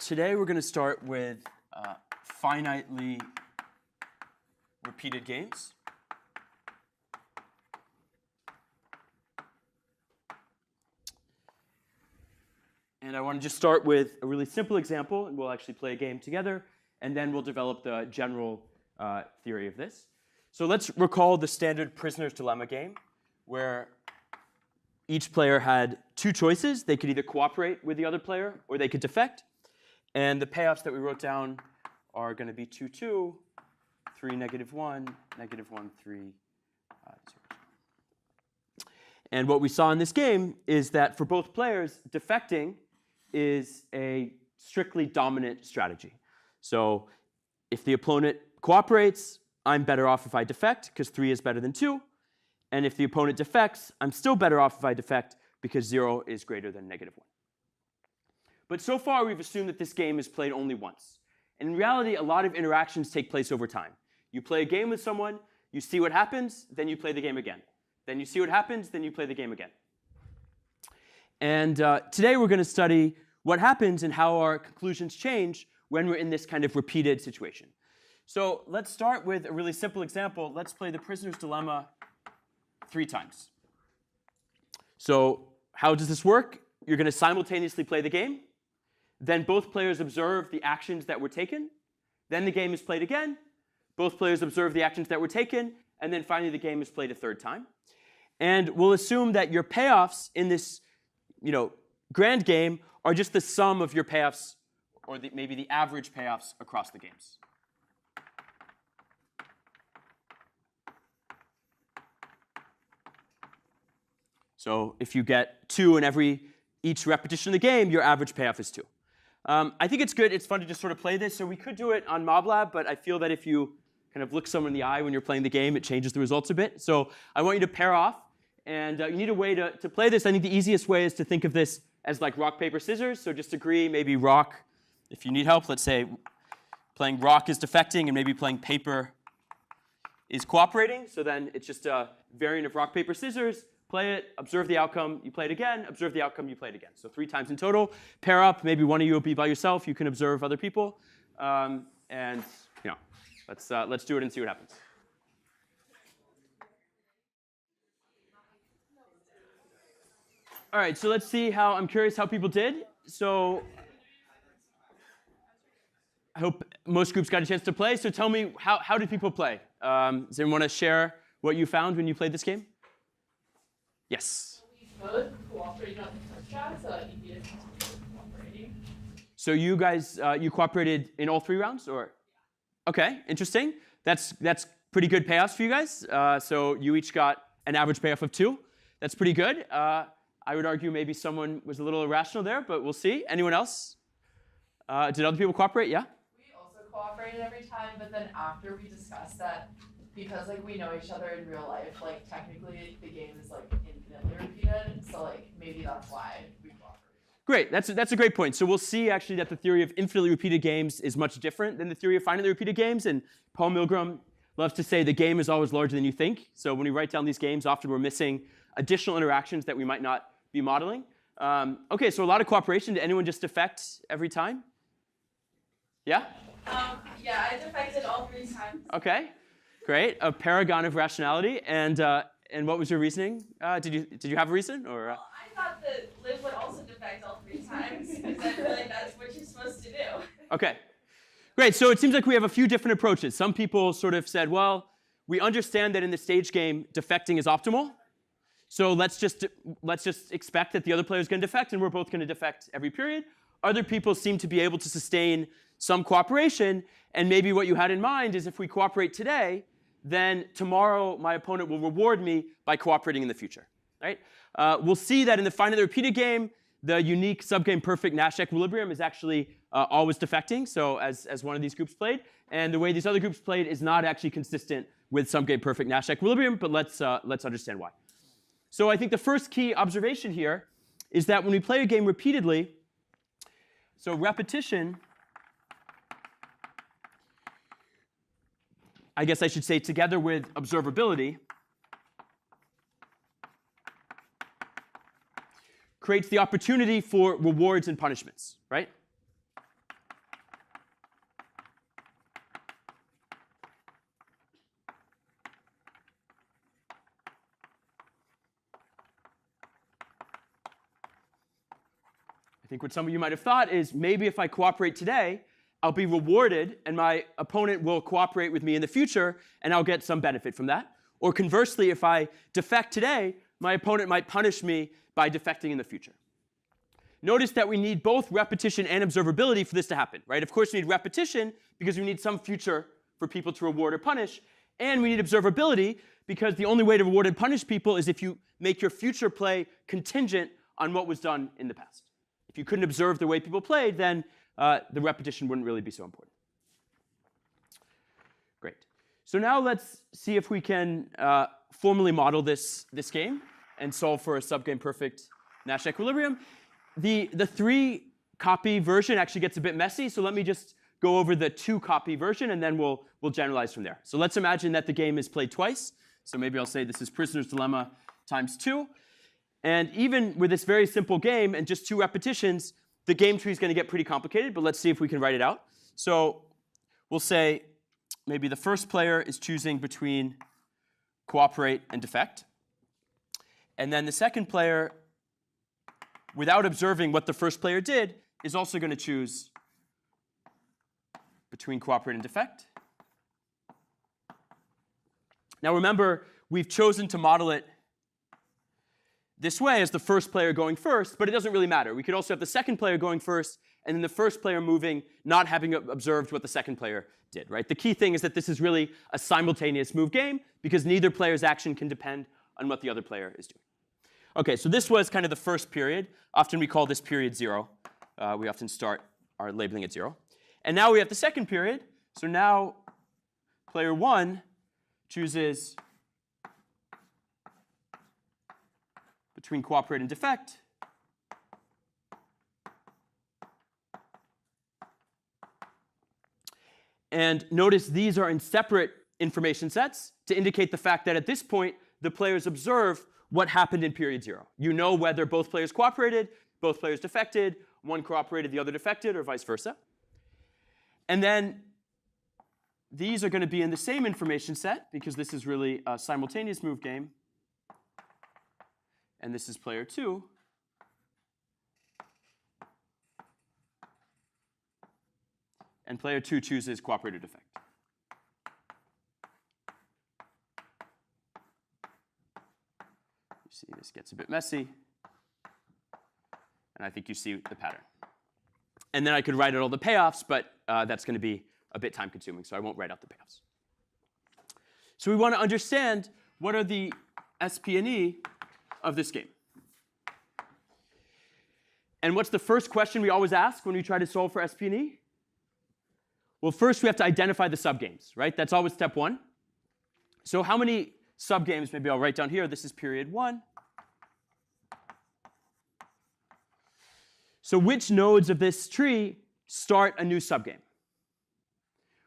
today we're going to start with finitely repeated games. And I want to just start with a really simple example, and we'll actually play a game together, and then we'll develop the general theory of this. So let's recall the standard prisoner's dilemma game, where each player had two choices. They could either cooperate with the other player, or they could defect. And the payoffs that we wrote down are going to be 2, 2, 3, -1, -1, 3, 0. And what we saw in this game is that for both players, defecting is a strictly dominant strategy. So if the opponent cooperates, I'm better off if I defect, because 3 is better than 2. And if the opponent defects, I'm still better off if I defect, because 0 is greater than -1. But so far, we've assumed that this game is played only once. And in reality, a lot of interactions take place over time. You play a game with someone, you see what happens, then you play the game again. Then you see what happens, then you play the game again. And today, we're going to study what happens and how our conclusions change when we're in this kind of repeated situation. So let's start with a really simple example. Let's play the prisoner's dilemma 3 times. So how does this work? You're going to simultaneously play the game. Then both players observe the actions that were taken. Then the game is played again. Both players observe the actions that were taken. And then finally, the game is played a 3rd time. And we'll assume that your payoffs in this grand game are just the sum of your payoffs, or maybe the average payoffs across the games. So if you get 2 in each repetition of the game, your average payoff is 2. I think it's good. It's fun to just sort of play this. So we could do it on MobLab, but I feel that if you kind of look someone in the eye when you're playing the game, it changes the results a bit. So I want you to pair off. And you need a way to play this. I think the easiest way is to think of this as like rock, paper, scissors. So just agree, maybe rock, if you need help, let's say playing rock is defecting and maybe playing paper is cooperating. So then it's just a variant of rock, paper, scissors. Play it, observe the outcome, you play it again, observe the outcome, you play it again. So 3 times in total. Pair up, maybe one of you will be by yourself. You can observe other people. And let's do it and see what happens. All right, so let's see I'm curious how people did. So I hope most groups got a chance to play. So tell me, how did people play? Does anyone want to share what you found when you played this game? Yes? We both cooperated on the first round, so it'd be cooperating. So you guys, you cooperated in all 3 rounds, or? OK, interesting. That's pretty good payoffs for you guys. So you each got an average payoff of 2. That's pretty good. I would argue maybe someone was a little irrational there, but we'll see. Anyone else? Did other people cooperate? Yeah? We also cooperated every time, but then after we discussed that, because we know each other in real life, technically the game is infinitely repeated, so maybe that's why we cooperated. Great, that's a great point. So we'll see actually that the theory of infinitely repeated games is much different than the theory of finitely repeated games. And Paul Milgram loves to say the game is always larger than you think. So when we write down these games, often we're missing additional interactions that we might not be modeling. OK, so a lot of cooperation. Did anyone just defect every time? Yeah? Yeah, I defected all 3 times. OK, great. A paragon of rationality. And what was your reasoning? Did you have a reason? Or? Well, I thought that Liv would also defect all 3 times, because I feel like that's what you're supposed to do. OK, great. So it seems like we have a few different approaches. Some people sort of said, well, we understand that in the stage game, defecting is optimal. So let's just expect that the other player is going to defect, and we're both going to defect every period. Other people seem to be able to sustain some cooperation, and maybe what you had in mind is if we cooperate today, then tomorrow my opponent will reward me by cooperating in the future. Right? We'll see that in the finitely repeated game, the unique subgame perfect Nash equilibrium is actually always defecting, so as one of these groups played. And the way these other groups played is not actually consistent with subgame perfect Nash equilibrium, but let's understand why. So I think the first key observation here is that when we play a game repeatedly, so repetition, I guess I should say together with observability, creates the opportunity for rewards and punishments, right? I think what some of you might have thought is maybe if I cooperate today, I'll be rewarded and my opponent will cooperate with me in the future and I'll get some benefit from that. Or conversely, if I defect today, my opponent might punish me by defecting in the future. Notice that we need both repetition and observability for this to happen, right? Of course, we need repetition because we need some future for people to reward or punish. And we need observability because the only way to reward and punish people is if you make your future play contingent on what was done in the past. If you couldn't observe the way people played, then the repetition wouldn't really be so important. Great. So now let's see if we can formally model this game and solve for a subgame perfect Nash equilibrium. The 3-copy version actually gets a bit messy, so let me just go over the 2-copy version, and then we'll generalize from there. So let's imagine that the game is played twice. So maybe I'll say this is Prisoner's Dilemma times 2. And even with this very simple game and just 2 repetitions, the game tree is going to get pretty complicated, but let's see if we can write it out. So we'll say maybe the first player is choosing between cooperate and defect. And then the second player, without observing what the first player did, is also going to choose between cooperate and defect. Now remember, we've chosen to model it this way as the first player going first, but it doesn't really matter. We could also have the second player going first, and then the first player moving, not having observed what the second player did, right? The key thing is that this is really a simultaneous move game, because neither player's action can depend on what the other player is doing. OK, so this was kind of the first period. Often we call this period 0. We often start our labeling at 0. And now we have the second period. So now player 1 chooses between cooperate and defect. And notice these are in separate information sets to indicate the fact that at this point, the players observe what happened in period 0. You know whether both players cooperated, both players defected, one cooperated, the other defected, or vice versa. And then these are going to be in the same information set, because this is really a simultaneous move game. And this is player 2. And player 2 chooses cooperate or defect. You see this gets a bit messy. And I think you see the pattern. And then I could write out all the payoffs, but that's going to be a bit time consuming, so I won't write out the payoffs. So we want to understand what are the SP&E of this game. And what's the first question we always ask when we try to solve for SP&E? Well, first we have to identify the subgames, right? That's always step 1. So how many subgames, maybe I'll write down here, this is period 1. So which nodes of this tree start a new subgame?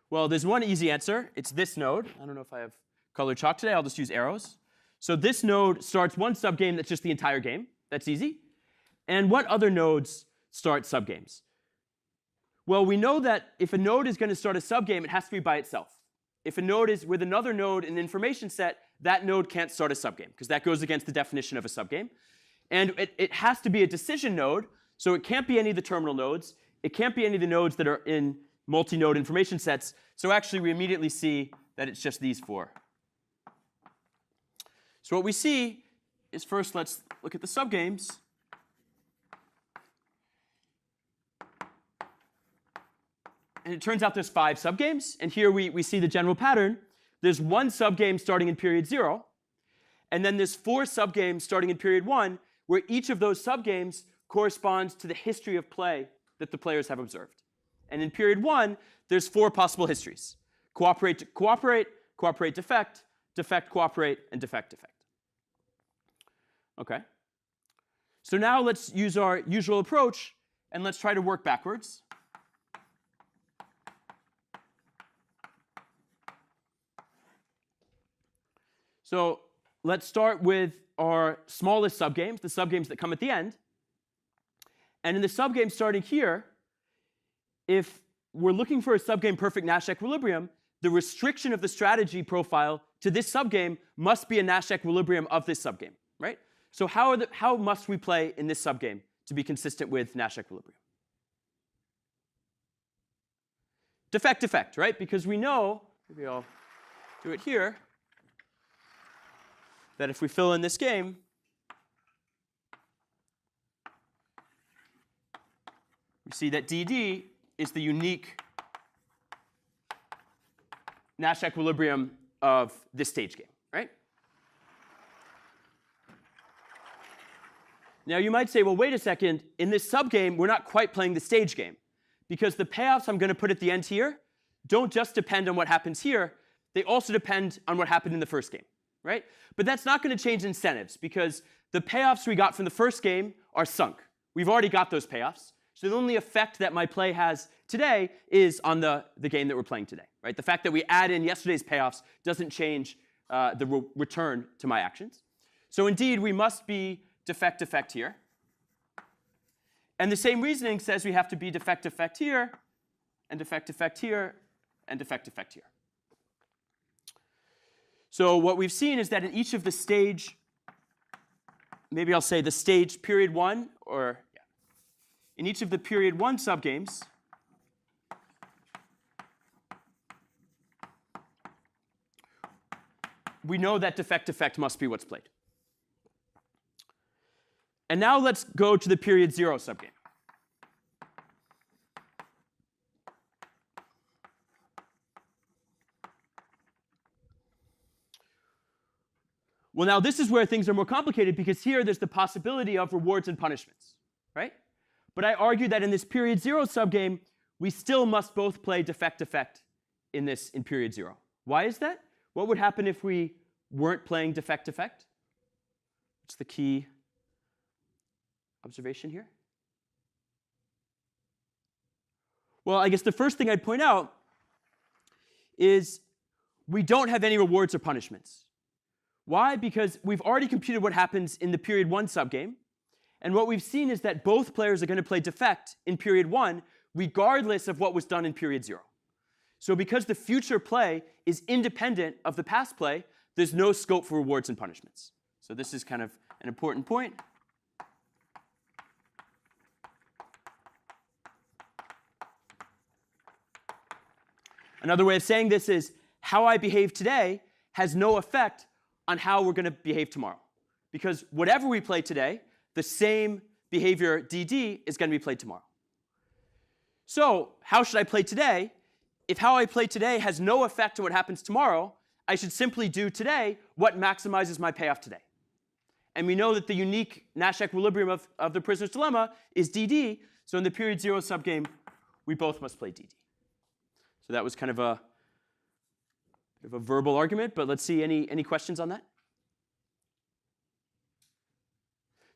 Well, there's one easy answer. It's this node. I don't know if I have colored chalk today. I'll just use arrows. So this node starts one subgame that's just the entire game. That's easy. And what other nodes start subgames? Well, we know that if a node is going to start a subgame, it has to be by itself. If a node is with another node in the information set, that node can't start a subgame, because that goes against the definition of a subgame. And it has to be a decision node. So it can't be any of the terminal nodes. It can't be any of the nodes that are in multi-node information sets. So actually, we immediately see that it's just these 4. So what we see is, first, let's look at the subgames. And it turns out there's 5 subgames. And here we see the general pattern. There's 1 subgame starting in period 0. And then there's 4 subgames starting in period 1, where each of those subgames corresponds to the history of play that the players have observed. And in period 1, there's 4 possible histories: cooperate to cooperate, cooperate defect, defect cooperate, and defect defect. OK. So now let's use our usual approach, and let's try to work backwards. So let's start with our smallest subgames, the subgames that come at the end. And in the subgame starting here, if we're looking for a subgame perfect Nash equilibrium, the restriction of the strategy profile to this subgame must be a Nash equilibrium of this subgame, right? So how must we play in this subgame to be consistent with Nash equilibrium. Defect, right? Because we know, maybe I'll do it here, that if we fill in this game, we see that DD is the unique Nash equilibrium of this stage game, right? Now you might say, well, wait a second, in this subgame, we're not quite playing the stage game, because the payoffs I'm going to put at the end here don't just depend on what happens here, they also depend on what happened in the first game, right? But that's not going to change incentives, because the payoffs we got from the first game are sunk. We've already got those payoffs. So the only effect that my play has today is on the game that we're playing today, right? The fact that we add in yesterday's payoffs doesn't change the return to my actions. So indeed, we must be defect here. And the same reasoning says we have to be defect here, and defect here, and defect here. So what we've seen is that in each of the stage, maybe I'll say the stage period 1, or yeah, in each of the period 1 subgames, we know that defect must be what's played. And now let's go to the period 0 subgame. Well, now this is where things are more complicated, because here there's the possibility of rewards and punishments, right? But I argue that in this period 0 subgame, we still must both play defect in period 0. Why is that? What would happen if we weren't playing defect? What's the key observation here? Well, I guess the first thing I'd point out is we don't have any rewards or punishments. Why? Because we've already computed what happens in the period 1 subgame, and what we've seen is that both players are going to play defect in period 1 regardless of what was done in period 0. So because the future play is independent of the past play, there's no scope for rewards and punishments. So this is kind of an important point. Another way of saying this is how I behave today has no effect on how we're going to behave tomorrow. Because whatever we play today, the same behavior DD is going to be played tomorrow. So how should I play today? If how I play today has no effect on what happens tomorrow, I should simply do today what maximizes my payoff today. And we know that the unique Nash equilibrium of the prisoner's dilemma is DD. So in the period 0 subgame, we both must play DD. So that was kind of a verbal argument, but let's see any questions on that?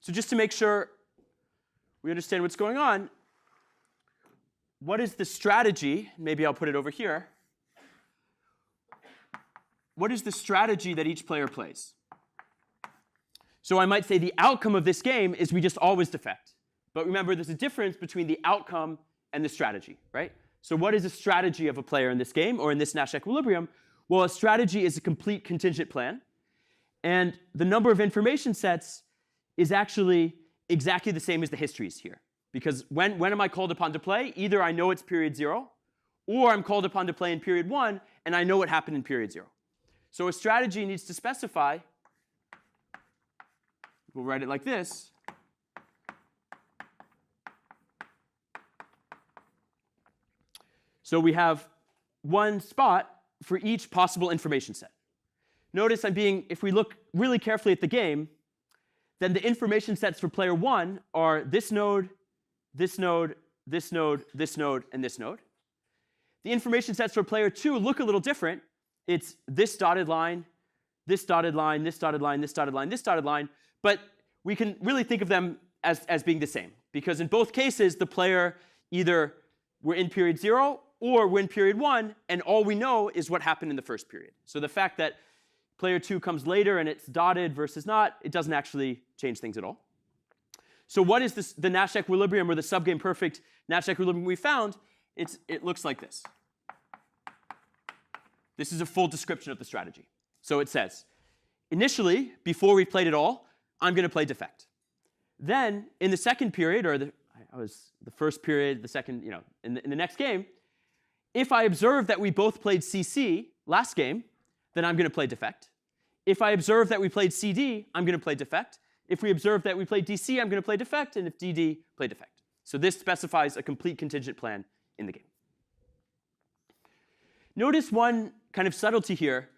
So just to make sure we understand what's going on, what is the strategy? Maybe I'll put it over here. What is the strategy that each player plays? So I might say the outcome of this game is we just always defect. But remember, there's a difference between the outcome and the strategy, right? So what is a strategy of a player in this game, or in this Nash equilibrium? Well, a strategy is a complete contingent plan. And the number of information sets is actually exactly the same as the histories here. Because when am I called upon to play? Either I know it's period 0, or I'm called upon to play in period 1, and I know what happened in period 0. So a strategy needs to specify, we'll write it like this. So we have one spot for each possible information set. Notice if we look really carefully at the game, then the information sets for player 1 are this node, this node, this node, this node, and this node. The information sets for player 2 look a little different. It's this dotted line, this dotted line, this dotted line, this dotted line, this dotted line. But we can really think of them as being the same. Because in both cases, the player either were in period 0 or we're in period 1, and all we know is what happened in the first period. So the fact that player 2 comes later and it's dotted versus not, it doesn't actually change things at all. So what is the Nash equilibrium, or the subgame perfect Nash equilibrium we found? It looks like this. This is a full description of the strategy. So it says, initially, before we've played it all, I'm going to play defect. Then in the second period, or I was the first period, the second, in the next game, if I observe that we both played CC last game, then I'm going to play defect. If I observe that we played CD, I'm going to play defect. If we observe that we played DC, I'm going to play defect. And if DD, play defect. So this specifies a complete contingent plan in the game. Notice one kind of subtlety here,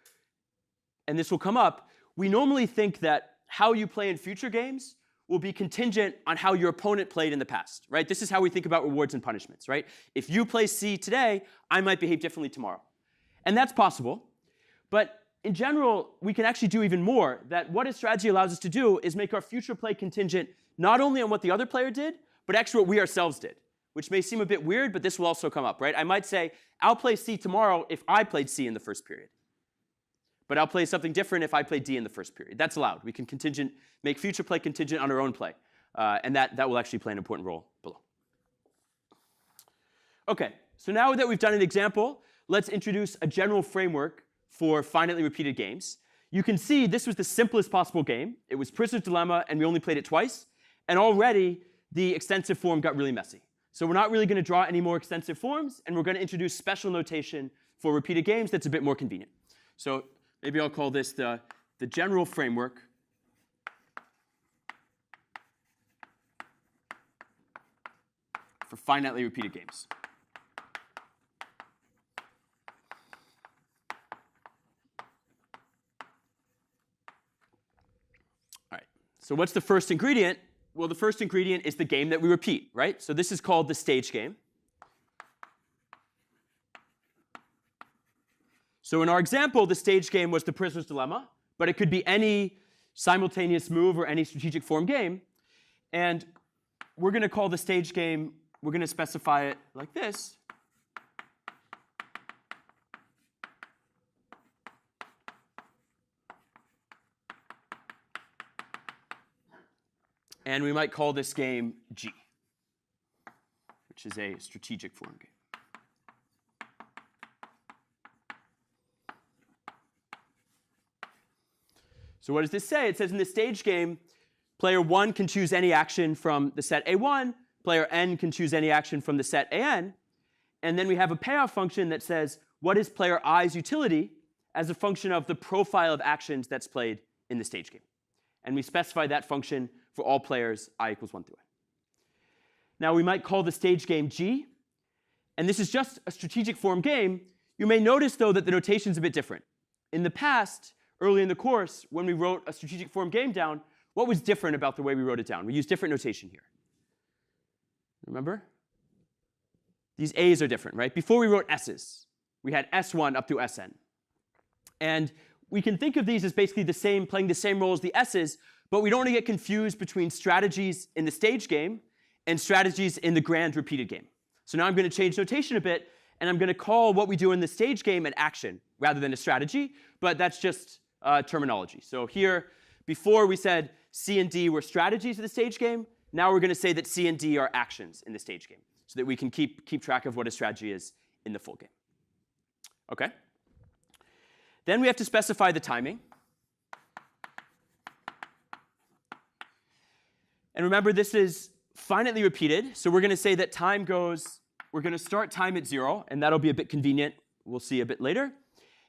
and this will come up. We normally think that how you play in future games will be contingent on how your opponent played in the past, right? This is how we think about rewards and punishments, right? If you play C today, I might behave differently tomorrow. And that's possible. But in general, we can actually do even more. That what a strategy allows us to do is make our future play contingent not only on what the other player did, but actually what we ourselves did, which may seem a bit weird, but this will also come up, right? I might say, I'll play C tomorrow if I played C in the first period. But I'll play something different if I play D in the first period. That's allowed. We can make future play contingent on our own play. And that will actually play an important role below. OK, so now that we've done an example, let's introduce a general framework for finitely repeated games. You can see this was the simplest possible game. It was Prisoner's Dilemma, and we only played it twice. And already, the extensive form got really messy. So we're not really going to draw any more extensive forms, and we're going to introduce special notation for repeated games that's a bit more convenient. So maybe I'll call this the general framework for finitely repeated games. All right, so what's the first ingredient? Well, the first ingredient is the game that we repeat, right? So this is called the stage game. So in our example, the stage game was the Prisoner's Dilemma, but it could be any simultaneous move or any strategic form game. And we're going to call the stage game, we're going to specify it like this. And we might call this game G, which is a strategic form game. So what does this say? It says in the stage game, player 1 can choose any action from the set A1. Player n can choose any action from the set an. And then we have a payoff function that says, what is player i's utility as a function of the profile of actions that's played in the stage game. And we specify that function for all players I equals 1 through n. Now we might call the stage game G. And this is just a strategic form game. You may notice, though, that the notation is a bit different. In the past, early in the course, when we wrote a strategic form game down, what was different about the way we wrote it down? We used different notation here. Remember? These A's are different, right? Before we wrote S's, we had S1 up to Sn. And we can think of these as basically the same, playing the same role as the S's, but we don't want to get confused between strategies in the stage game and strategies in the grand repeated game. So now I'm going to change notation a bit, and I'm going to call what we do in the stage game an action rather than a strategy, but that's just terminology. So here, before we said C and D were strategies of the stage game. Now we're going to say that C and D are actions in the stage game, so that we can keep track of what a strategy is in the full game. OK? Then we have to specify the timing. And remember, this is finitely repeated. So we're going to say that time goes, we're going to start time at 0, and that'll be a bit convenient. We'll see a bit later.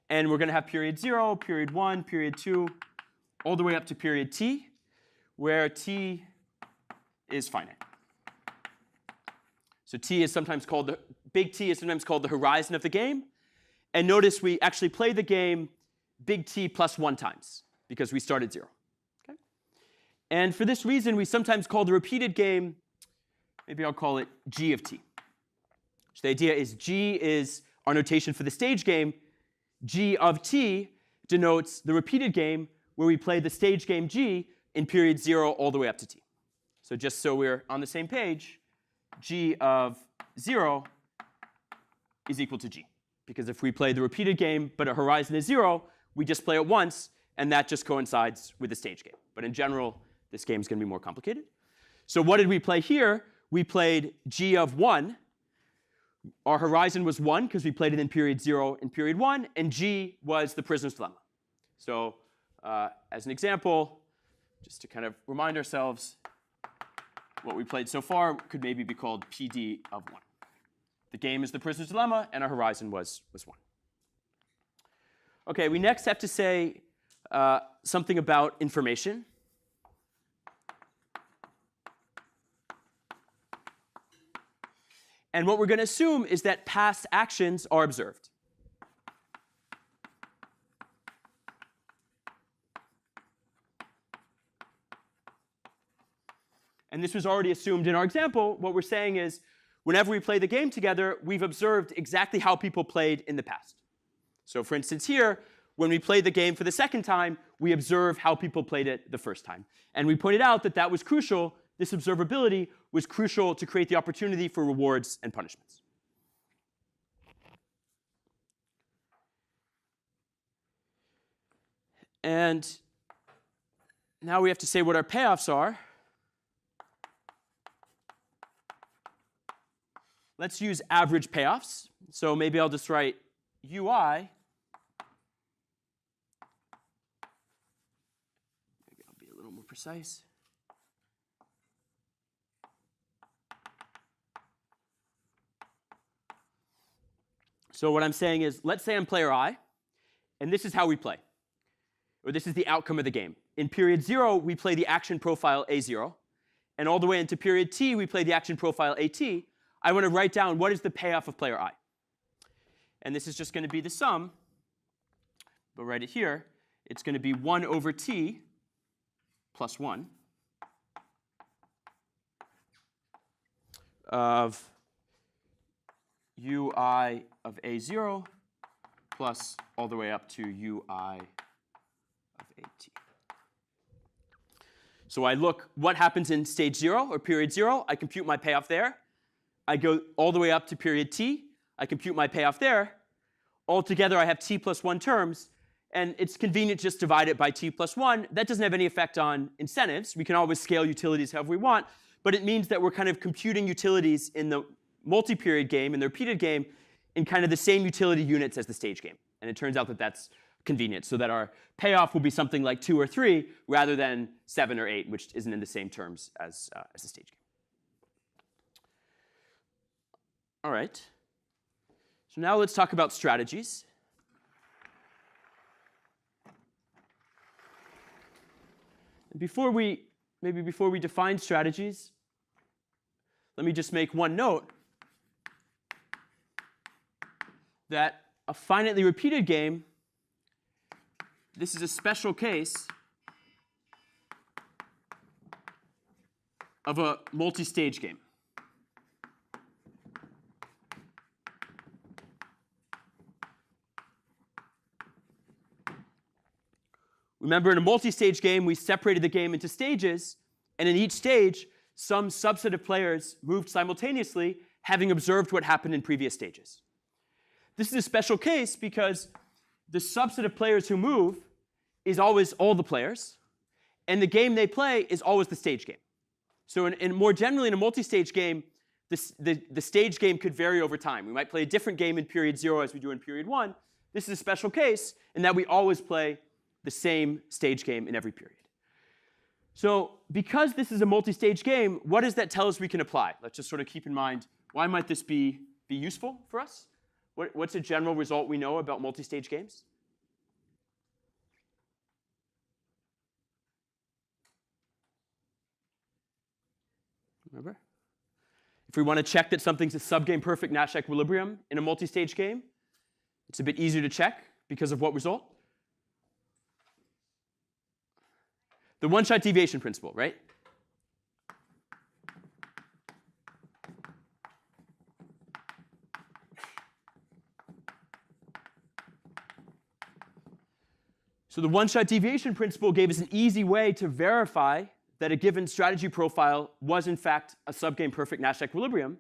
And we're going to have period 0, period 1, period 2, all the way up to period t, where t is finite. So t is sometimes called big T is sometimes called the horizon of the game. And notice we actually play the game big T plus 1 times, because we start at 0. Okay? And for this reason, we sometimes call the repeated game, maybe I'll call it G of T. So the idea is G is our notation for the stage game. G of T denotes the repeated game where we play the stage game G in period 0 all the way up to T. So just so we're on the same page, G of 0 is equal to G. Because if we play the repeated game, but a horizon is 0, we just play it once, and that just coincides with the stage game. But in general, this game is going to be more complicated. So what did we play here? We played G of 1. Our horizon was 1, because we played it in period 0 and period 1, and G was the Prisoner's Dilemma. So as an example, just to kind of remind ourselves, what we played so far could maybe be called PD of 1. The game is the prisoner's dilemma, and our horizon was 1. OK, we next have to say something about information. And what we're going to assume is that past actions are observed. And this was already assumed in our example. What we're saying is, whenever we play the game together, we've observed exactly how people played in the past. So for instance here, when we play the game for the second time, we observe how people played it the first time. And we pointed out that that was crucial. This observability was crucial to create the opportunity for rewards and punishments. And now we have to say what our payoffs are. Let's use average payoffs. So maybe I'll just write UI. Maybe I'll be a little more precise. So what I'm saying is, let's say I'm player I, and this is how we play. Or this is the outcome of the game. In period 0, we play the action profile A0. And all the way into period T, we play the action profile AT. I want to write down what is the payoff of player I. And this is just going to be the sum. But write it here. It's going to be 1 over T plus 1 of UI of A0 plus all the way up to UI of AT. So I look what happens in stage 0 or period 0. I compute my payoff there. I go all the way up to period T. I compute my payoff there. Altogether, I have T plus 1 terms. And it's convenient to just divide it by T plus 1. That doesn't have any effect on incentives. We can always scale utilities however we want. But it means that we're kind of computing utilities in the multi-period game, in the repeated game, in kind of the same utility units as the stage game. And it turns out that that's convenient, so that our payoff will be something like 2 or 3 rather than 7 or 8, which isn't in the same terms as the stage game. All right. So now let's talk about strategies. And before we define strategies, let me just make one note that a finitely repeated game, this is a special case of a multi-stage game. Remember, in a multi-stage game, we separated the game into stages, and in each stage, some subset of players moved simultaneously, having observed what happened in previous stages. This is a special case because the subset of players who move is always all the players, and the game they play is always the stage game. So more generally, in a multi-stage game, the stage game could vary over time. We might play a different game in period 0 as we do in period 1. This is a special case in that we always play the same stage game in every period. So because this is a multi-stage game, what does that tell us we can apply? Let's just sort of keep in mind, why might this be useful for us? What's a general result we know about multi-stage games? Remember? If we want to check that something's a subgame perfect Nash equilibrium in a multi-stage game, it's a bit easier to check because of what result? The one-shot deviation principle, right? So the one-shot deviation principle gave us an easy way to verify that a given strategy profile was, in fact, a subgame perfect Nash equilibrium.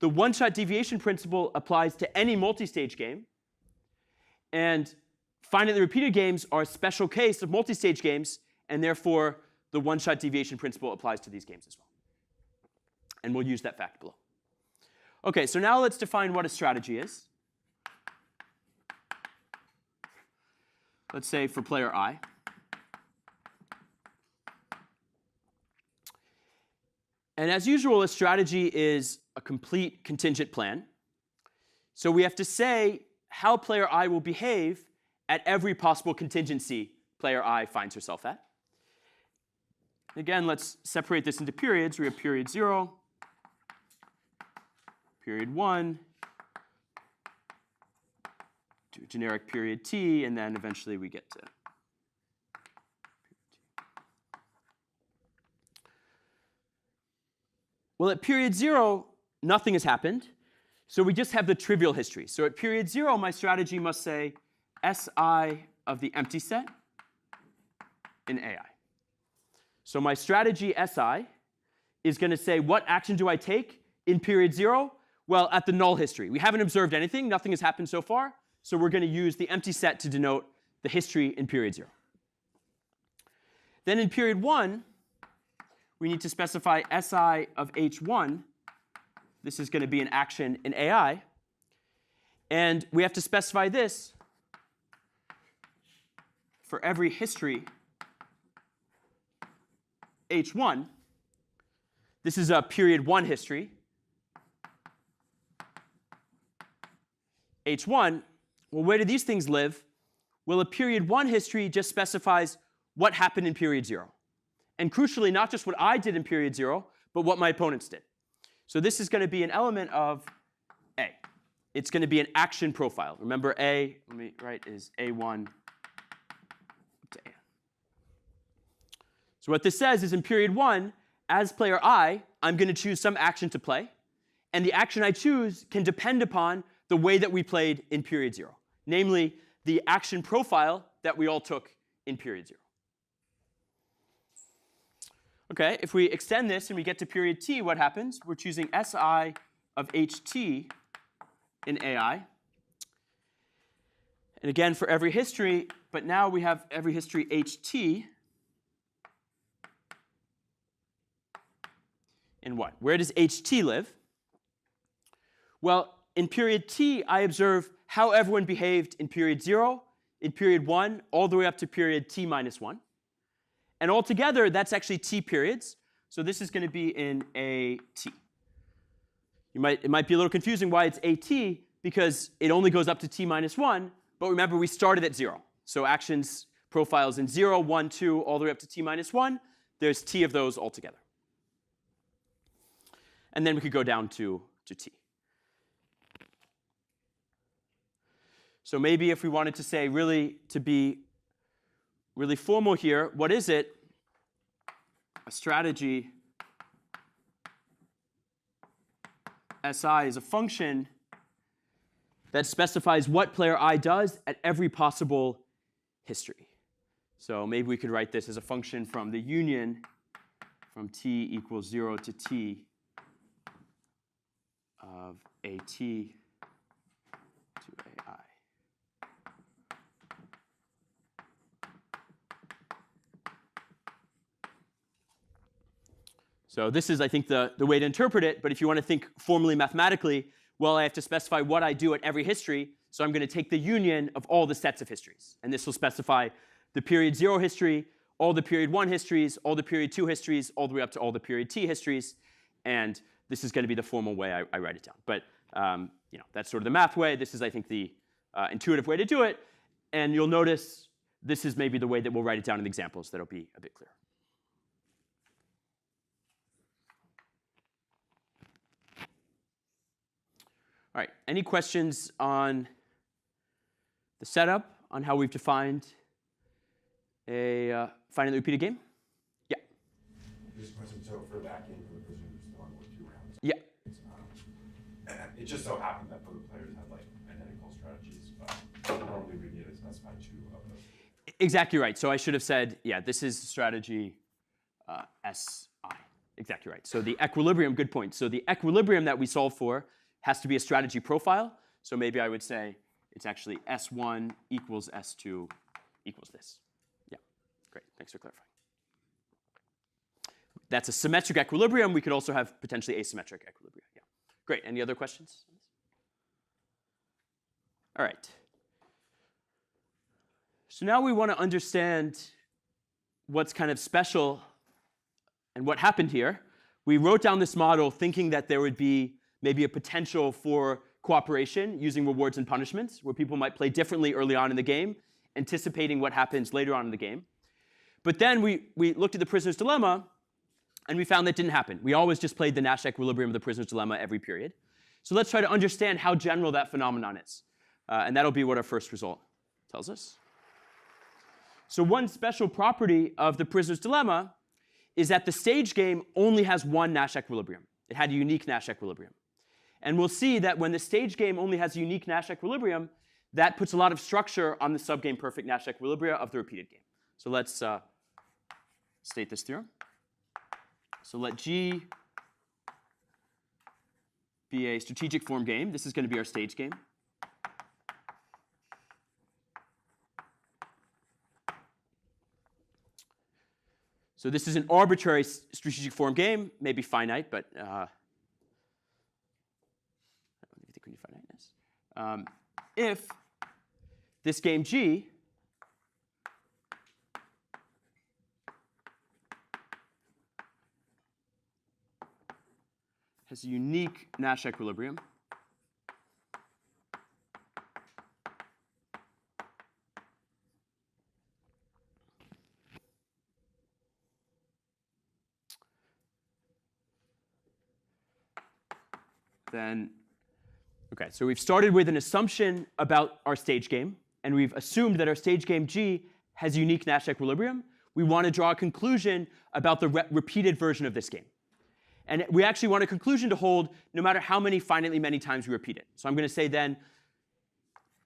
The one-shot deviation principle applies to any multi-stage game. And finitely repeated games are a special case of multi-stage games, and therefore, the one-shot deviation principle applies to these games as well. And we'll use that fact below. OK, so now let's define what a strategy is. Let's say for player I. And as usual, a strategy is a complete contingent plan. So we have to say how player I will behave at every possible contingency player I finds herself at. Again, let's separate this into periods. We have period 0, period 1, to generic period t, and then eventually we get to period t. Well, at period 0, nothing has happened. So we just have the trivial history. So at period 0, my strategy must say Si of the empty set in AI. So my strategy Si is going to say, what action do I take in period 0? Well, at the null history. We haven't observed anything. Nothing has happened so far. So we're going to use the empty set to denote the history in period 0. Then in period 1, we need to specify Si of H1. This is going to be an action in AI. And we have to specify this for every history H1. This is a period 1 history. H1, well, where do these things live? Well, a period 1 history just specifies what happened in period 0. And crucially, not just what I did in period 0, but what my opponents did. So this is going to be an element of A. It's going to be an action profile. Remember A, let me write, is A1 up to AN. So what this says is in period 1, as player I, I'm going to choose some action to play. And the action I choose can depend upon the way that we played in period 0, namely the action profile that we all took in period 0. OK, if we extend this and we get to period t, what happens? We're choosing Si of ht in AI. And again, for every history, but now we have every history ht in what? Where does ht live? Well, in period t, I observe how everyone behaved in period 0, in period 1, all the way up to period t minus 1. And altogether, that's actually t periods. So this is going to be in AT. It might be a little confusing why it's AT, because it only goes up to t minus 1. But remember, we started at 0. So actions profiles in 0, 1, 2, all the way up to t minus 1. There's t of those altogether. And then we could go down to t. So maybe if we wanted to say, really, to be really formal here, what is it? A strategy Si is a function that specifies what player I does at every possible history. So maybe we could write this as a function from the union from t equals 0 to t of AT to AI. So this is, I think, the way to interpret it. But if you want to think formally mathematically, well, I have to specify what I do at every history. So I'm going to take the union of all the sets of histories. And this will specify the period 0 history, all the period 1 histories, all the period 2 histories, all the way up to all the period t histories. And this is going to be the formal way I write it down. But that's sort of the math way. This is, I think, the intuitive way to do it. And you'll notice this is maybe the way that we'll write it down in the examples. That'll be a bit clearer. All right, any questions on the setup, on how we've defined a finitely repeated game? Yeah. Just a question. So for that game, for the prisoners, the one with 2 rounds. Yeah. It just so happened that both players had like identical strategies, but normally we need to specify 2 of those. Exactly right. So I should have said, yeah, this is strategy SI. Exactly right. So the equilibrium, good point. So the equilibrium that we solve for has to be a strategy profile. So maybe I would say it's actually S1 equals S2 equals this. Yeah, great. Thanks for clarifying. That's a symmetric equilibrium. We could also have potentially asymmetric equilibria. Yeah, great. Any other questions? All right. So now we want to understand what's kind of special and what happened here. we wrote down this model thinking that there would be maybe a potential for cooperation using rewards and punishments, where people might play differently early on in the game, anticipating what happens later on in the game. But then we looked at the prisoner's dilemma, and we found that didn't happen. We always just played the Nash equilibrium of the prisoner's dilemma every period. So let's try to understand how general that phenomenon is. And that'll be what our first result tells us. So one special property of the prisoner's dilemma is that the stage game only has one Nash equilibrium. It had a unique Nash equilibrium. And we'll see that when the stage game only has a unique Nash equilibrium, that puts a lot of structure on the subgame perfect Nash equilibria of the repeated game. So let's state this theorem. So let G be a strategic form game. This is going to be our stage game. So this is an arbitrary strategic form game, maybe finite, but I don't think we need finiteness. If this game G has a unique Nash equilibrium, then, okay, so we've started with an assumption about our stage game, and we've assumed that our stage game G has a unique Nash equilibrium. We want to draw a conclusion about the repeated version of this game. And we actually want a conclusion to hold no matter how finitely many times we repeat it. So I'm going to say then,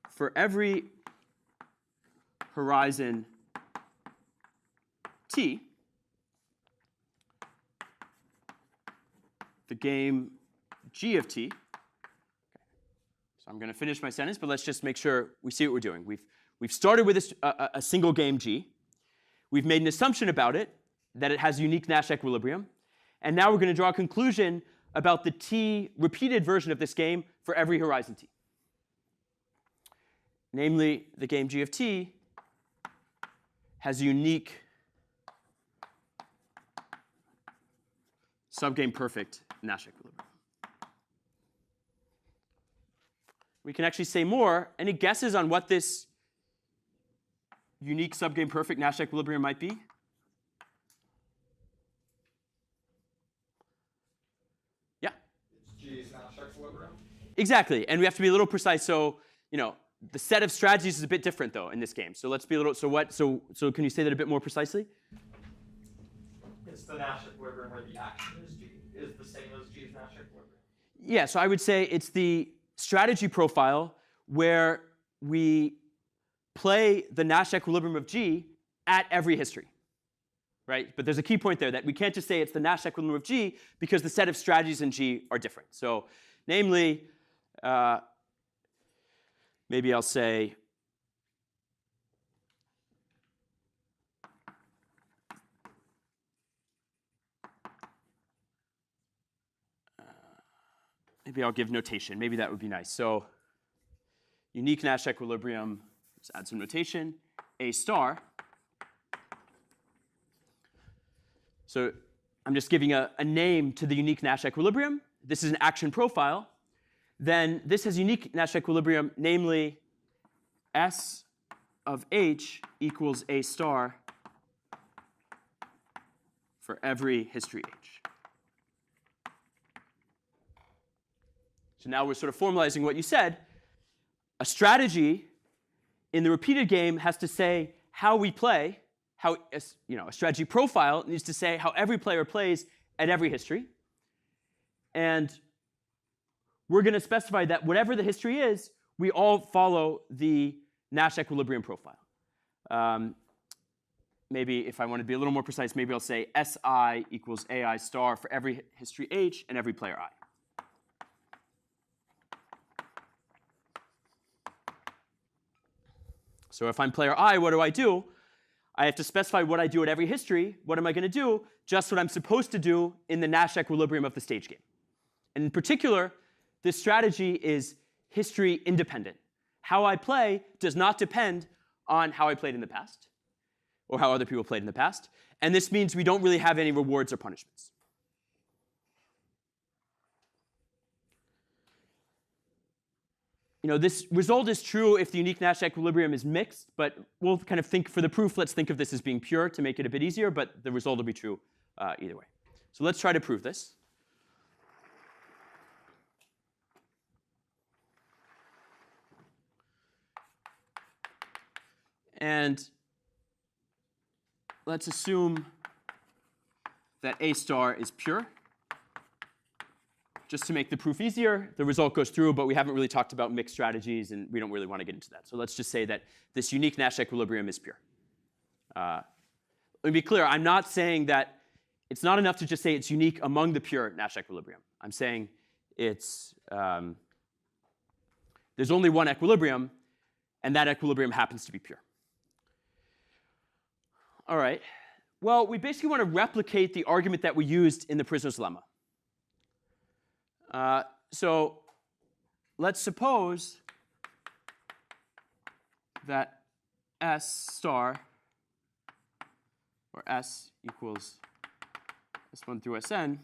for every horizon t, the game G of t. So I'm going to finish my sentence, but let's just make sure we see what we're doing. We've started with a single game G. We've made an assumption about it, that it has a unique Nash equilibrium. And now we're going to draw a conclusion about the t repeated version of this game for every horizon t. Namely, the game G of t has a unique subgame perfect Nash equilibrium. We can actually say more. Any guesses on what this unique subgame perfect Nash equilibrium might be? Yeah? It's G's Nash equilibrium. Exactly. And we have to be a little precise. So, the set of strategies is a bit different, though, in this game. So let's be a little, so can you say that a bit more precisely? It's the Nash equilibrium where the action is the same as G's Nash equilibrium. Yeah, so I would say it's the strategy profile where we play the Nash equilibrium of G at every history, right? But there's a key point there that we can't just say it's the Nash equilibrium of G because the set of strategies in G are different. So namely, maybe I'll say maybe I'll give notation. Maybe that would be nice. So unique Nash equilibrium, let's add some notation, A star. So I'm just giving a name to the unique Nash equilibrium. This is an action profile. Then this has unique Nash equilibrium, namely S of H equals A star for every history H. So now we're sort of formalizing what you said. A strategy in the repeated game has to say how we play, a strategy profile needs to say how every player plays at every history. And we're going to specify that whatever the history is, we all follow the Nash equilibrium profile. Maybe if I want to be a little more precise, maybe I'll say SI equals AI star for every history H and every player I. So if I'm player I, what do? I have to specify what I do at every history. What am I going to do? Just what I'm supposed to do in the Nash equilibrium of the stage game. And in particular, this strategy is history independent. How I play does not depend on how I played in the past or how other people played in the past. And this means we don't really have any rewards or punishments. this result is true if the unique Nash equilibrium is mixed, but we'll kind of think for the proof, let's think of this as being pure to make it a bit easier, but the result will be true either way. So let's try to prove this. And let's assume that A star is pure. Just to make the proof easier, the result goes through, but we haven't really talked about mixed strategies, and we don't really want to get into that. So let's just say that this unique Nash equilibrium is pure. Let me be clear. I'm not saying that it's not enough to just say it's unique among the pure Nash equilibrium. I'm saying it's there's only one equilibrium, and that equilibrium happens to be pure. All right. Well, we basically want to replicate the argument that we used in the prisoner's lemma. So let's suppose that S star, or S equals S1 through Sn,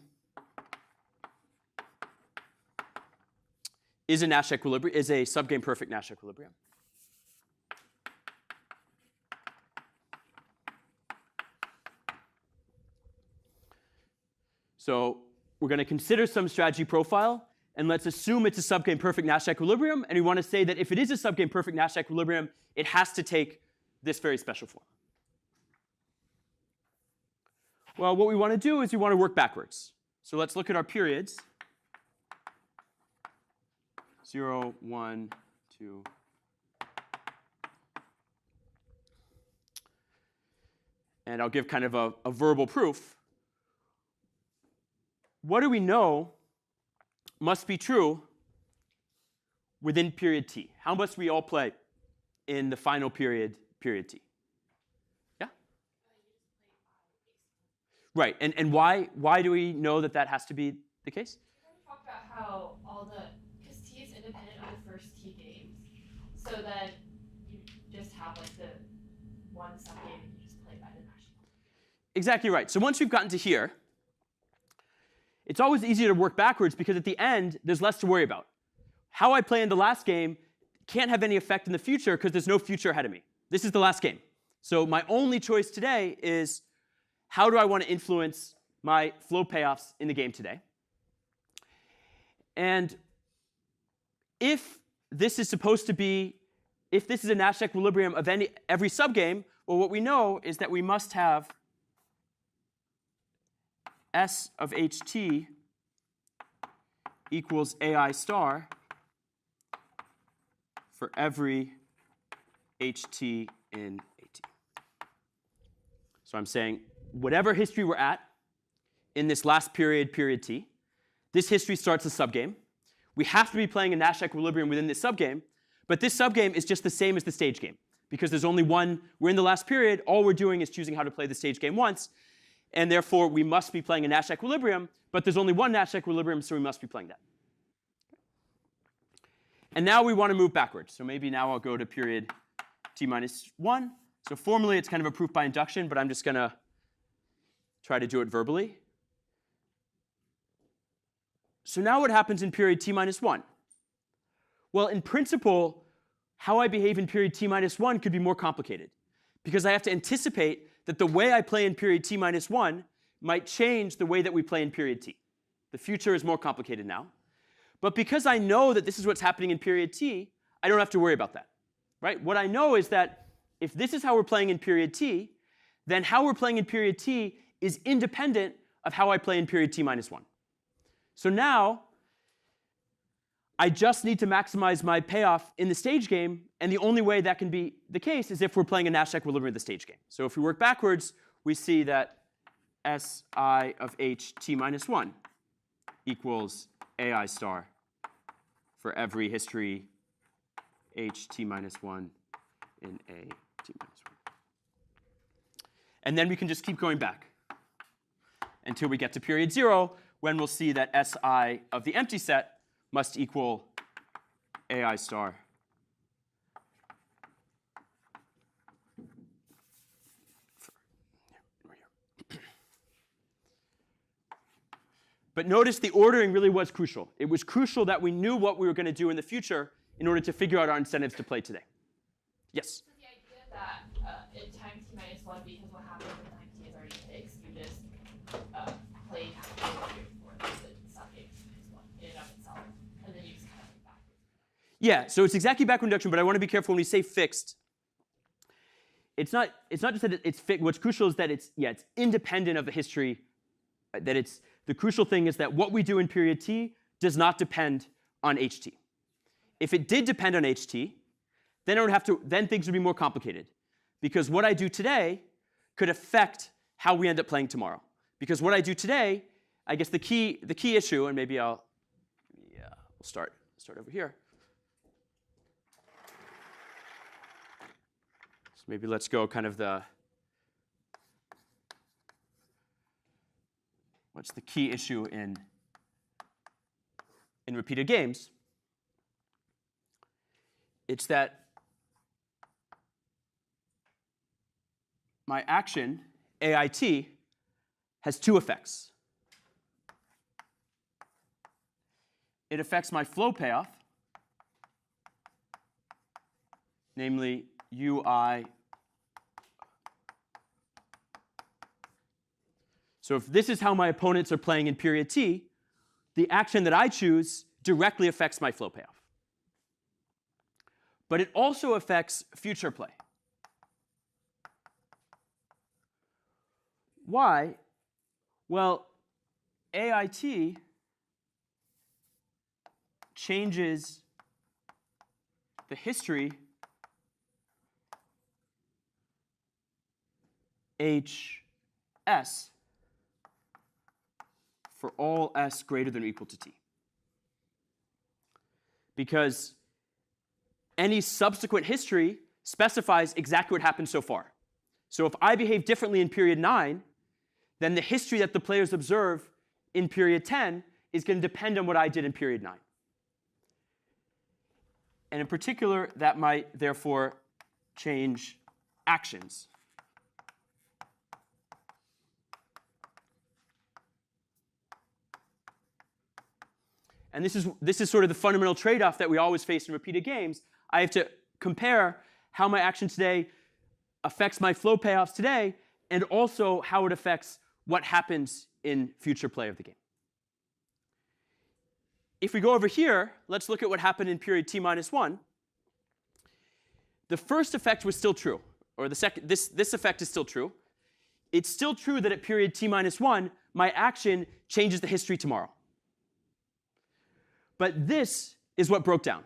is a Nash equilibrium, is a subgame perfect Nash equilibrium. So we're going to consider some strategy profile, and let's assume it's a subgame perfect Nash equilibrium, and we want to say that if it is a subgame perfect Nash equilibrium, it has to take this very special form. Well, what we want to do is we want to work backwards. So let's look at our periods. 0, 1, 2. And I'll give kind of a verbal proof. What do we know must be true within period t? How must we all play in the final period, period t? Yeah? Right, and why do we know that that has to be the case? Can we talk about how because t is independent of the first t games, so then you just have like the one subgame and you just play by the Nash. Exactly right. So once we've gotten to here, it's always easier to work backwards because at the end, there's less to worry about. How I play in the last game can't have any effect in the future because there's no future ahead of me. This is the last game. So my only choice today is how do I want to influence my flow payoffs in the game today? And if this is supposed to be, if this is a Nash equilibrium of every subgame, well, what we know is that we must have S of ht equals ai star for every ht in at. So I'm saying whatever history we're at in this last period, period t, this history starts a subgame. We have to be playing a Nash equilibrium within this subgame, but this subgame is just the same as the stage game because there's only one. We're in the last period. All we're doing is choosing how to play the stage game once. And therefore, we must be playing a Nash equilibrium, but there's only one Nash equilibrium, so we must be playing that. And now we want to move backwards. So maybe now I'll go to period t minus 1. So formally, it's kind of a proof by induction, but I'm just going to try to do it verbally. So now what happens in period t minus 1? Well, in principle, how I behave in period t minus 1 could be more complicated because I have to anticipate that the way I play in period t minus 1 might change the way that we play in period t. The future is more complicated now. But because I know that this is what's happening in period t, I don't have to worry about that. Right? What I know is that if this is how we're playing in period t, then how we're playing in period t is independent of how I play in period t minus 1. So now, I just need to maximize my payoff in the stage game, and the only way that can be the case is if we're playing a Nash equilibrium in the stage game. So if we work backwards, we see that Si of ht minus 1 equals ai star for every history ht minus 1 in a t minus 1. And then we can just keep going back until we get to period 0, when we'll see that Si of the empty set must equal ai star But notice the ordering really was crucial. It was crucial that we knew what we were going to do in the future in order to figure out our incentives to play today. Yes? So the idea that in time t minus 1, because what happens when time t is already fixed, you just play natural for the subgame t minus 1 in and of itself, and then you just kind of like backwards. Yeah, so it's exactly backward induction, but I want to be careful when we say fixed. It's not just that it's fixed. What's crucial is that it's independent of the history. The crucial thing is that what we do in period t does not depend on ht. If it did depend on ht, then things would be more complicated, because what I do today could affect how we end up playing tomorrow. Because what I do today, I guess the key issue, and maybe we'll start over here. So maybe let's go kind of what's the key issue in repeated games? It's that my action, AIT, has two effects. It affects my flow payoff, namely UI. So if this is how my opponents are playing in period t, the action that I choose directly affects my flow payoff. But it also affects future play. Why? Well, AIT changes the history HS for all s greater than or equal to t. Because any subsequent history specifies exactly what happened so far. So if I behave differently in period 9, then the history that the players observe in period 10 is going to depend on what I did in period 9. And in particular, that might therefore change actions. And this is sort of the fundamental trade-off that we always face in repeated games. I have to compare how my action today affects my flow payoffs today, and also how it affects what happens in future play of the game. If we go over here, let's look at what happened in period t minus 1. The first effect was still true, or the second. This effect is still true. It's still true that at period t minus 1, my action changes the history tomorrow. But this is what broke down.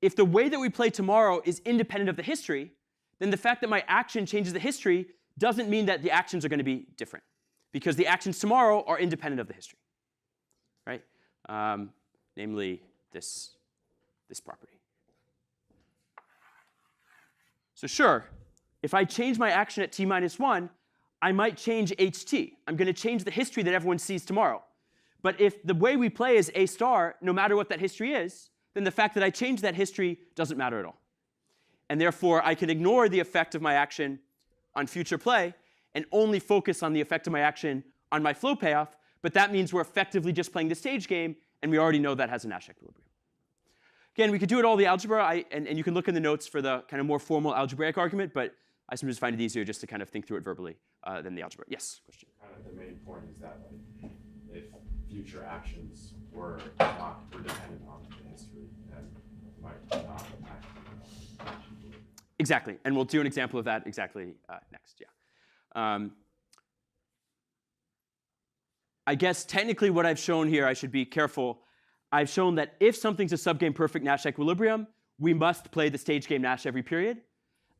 If the way that we play tomorrow is independent of the history, then the fact that my action changes the history doesn't mean that the actions are going to be different, because the actions tomorrow are independent of the history, right? Namely, this property. So sure, if I change my action at t minus 1, I might change ht. I'm going to change the history that everyone sees tomorrow. But if the way we play is A star, no matter what that history is, then the fact that I change that history doesn't matter at all. And therefore, I can ignore the effect of my action on future play and only focus on the effect of my action on my flow payoff. But that means we're effectively just playing the stage game, and we already know that has a Nash equilibrium. Again, we could do it all the algebra, and you can look in the notes for the kind of more formal algebraic argument, but I sometimes find it easier just to kind of think through it verbally than the algebra. Yes, question? Kind of the main point is that if future actions were dependent on the history, then might not impact. Exactly, and we'll do an example of that exactly next. Yeah. I guess technically what I've shown here, I should be careful. I've shown that if something's a subgame perfect Nash equilibrium, we must play the stage game Nash every period.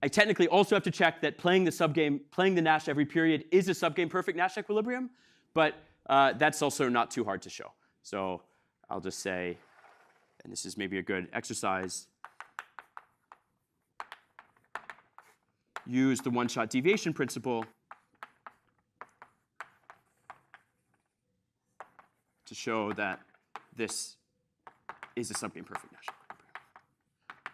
I technically also have to check that playing the Nash every period is a subgame perfect Nash equilibrium, but that's also not too hard to show. So I'll just say, and this is maybe a good exercise, use the one-shot deviation principle to show that this is a subgame perfect Nash equilibrium.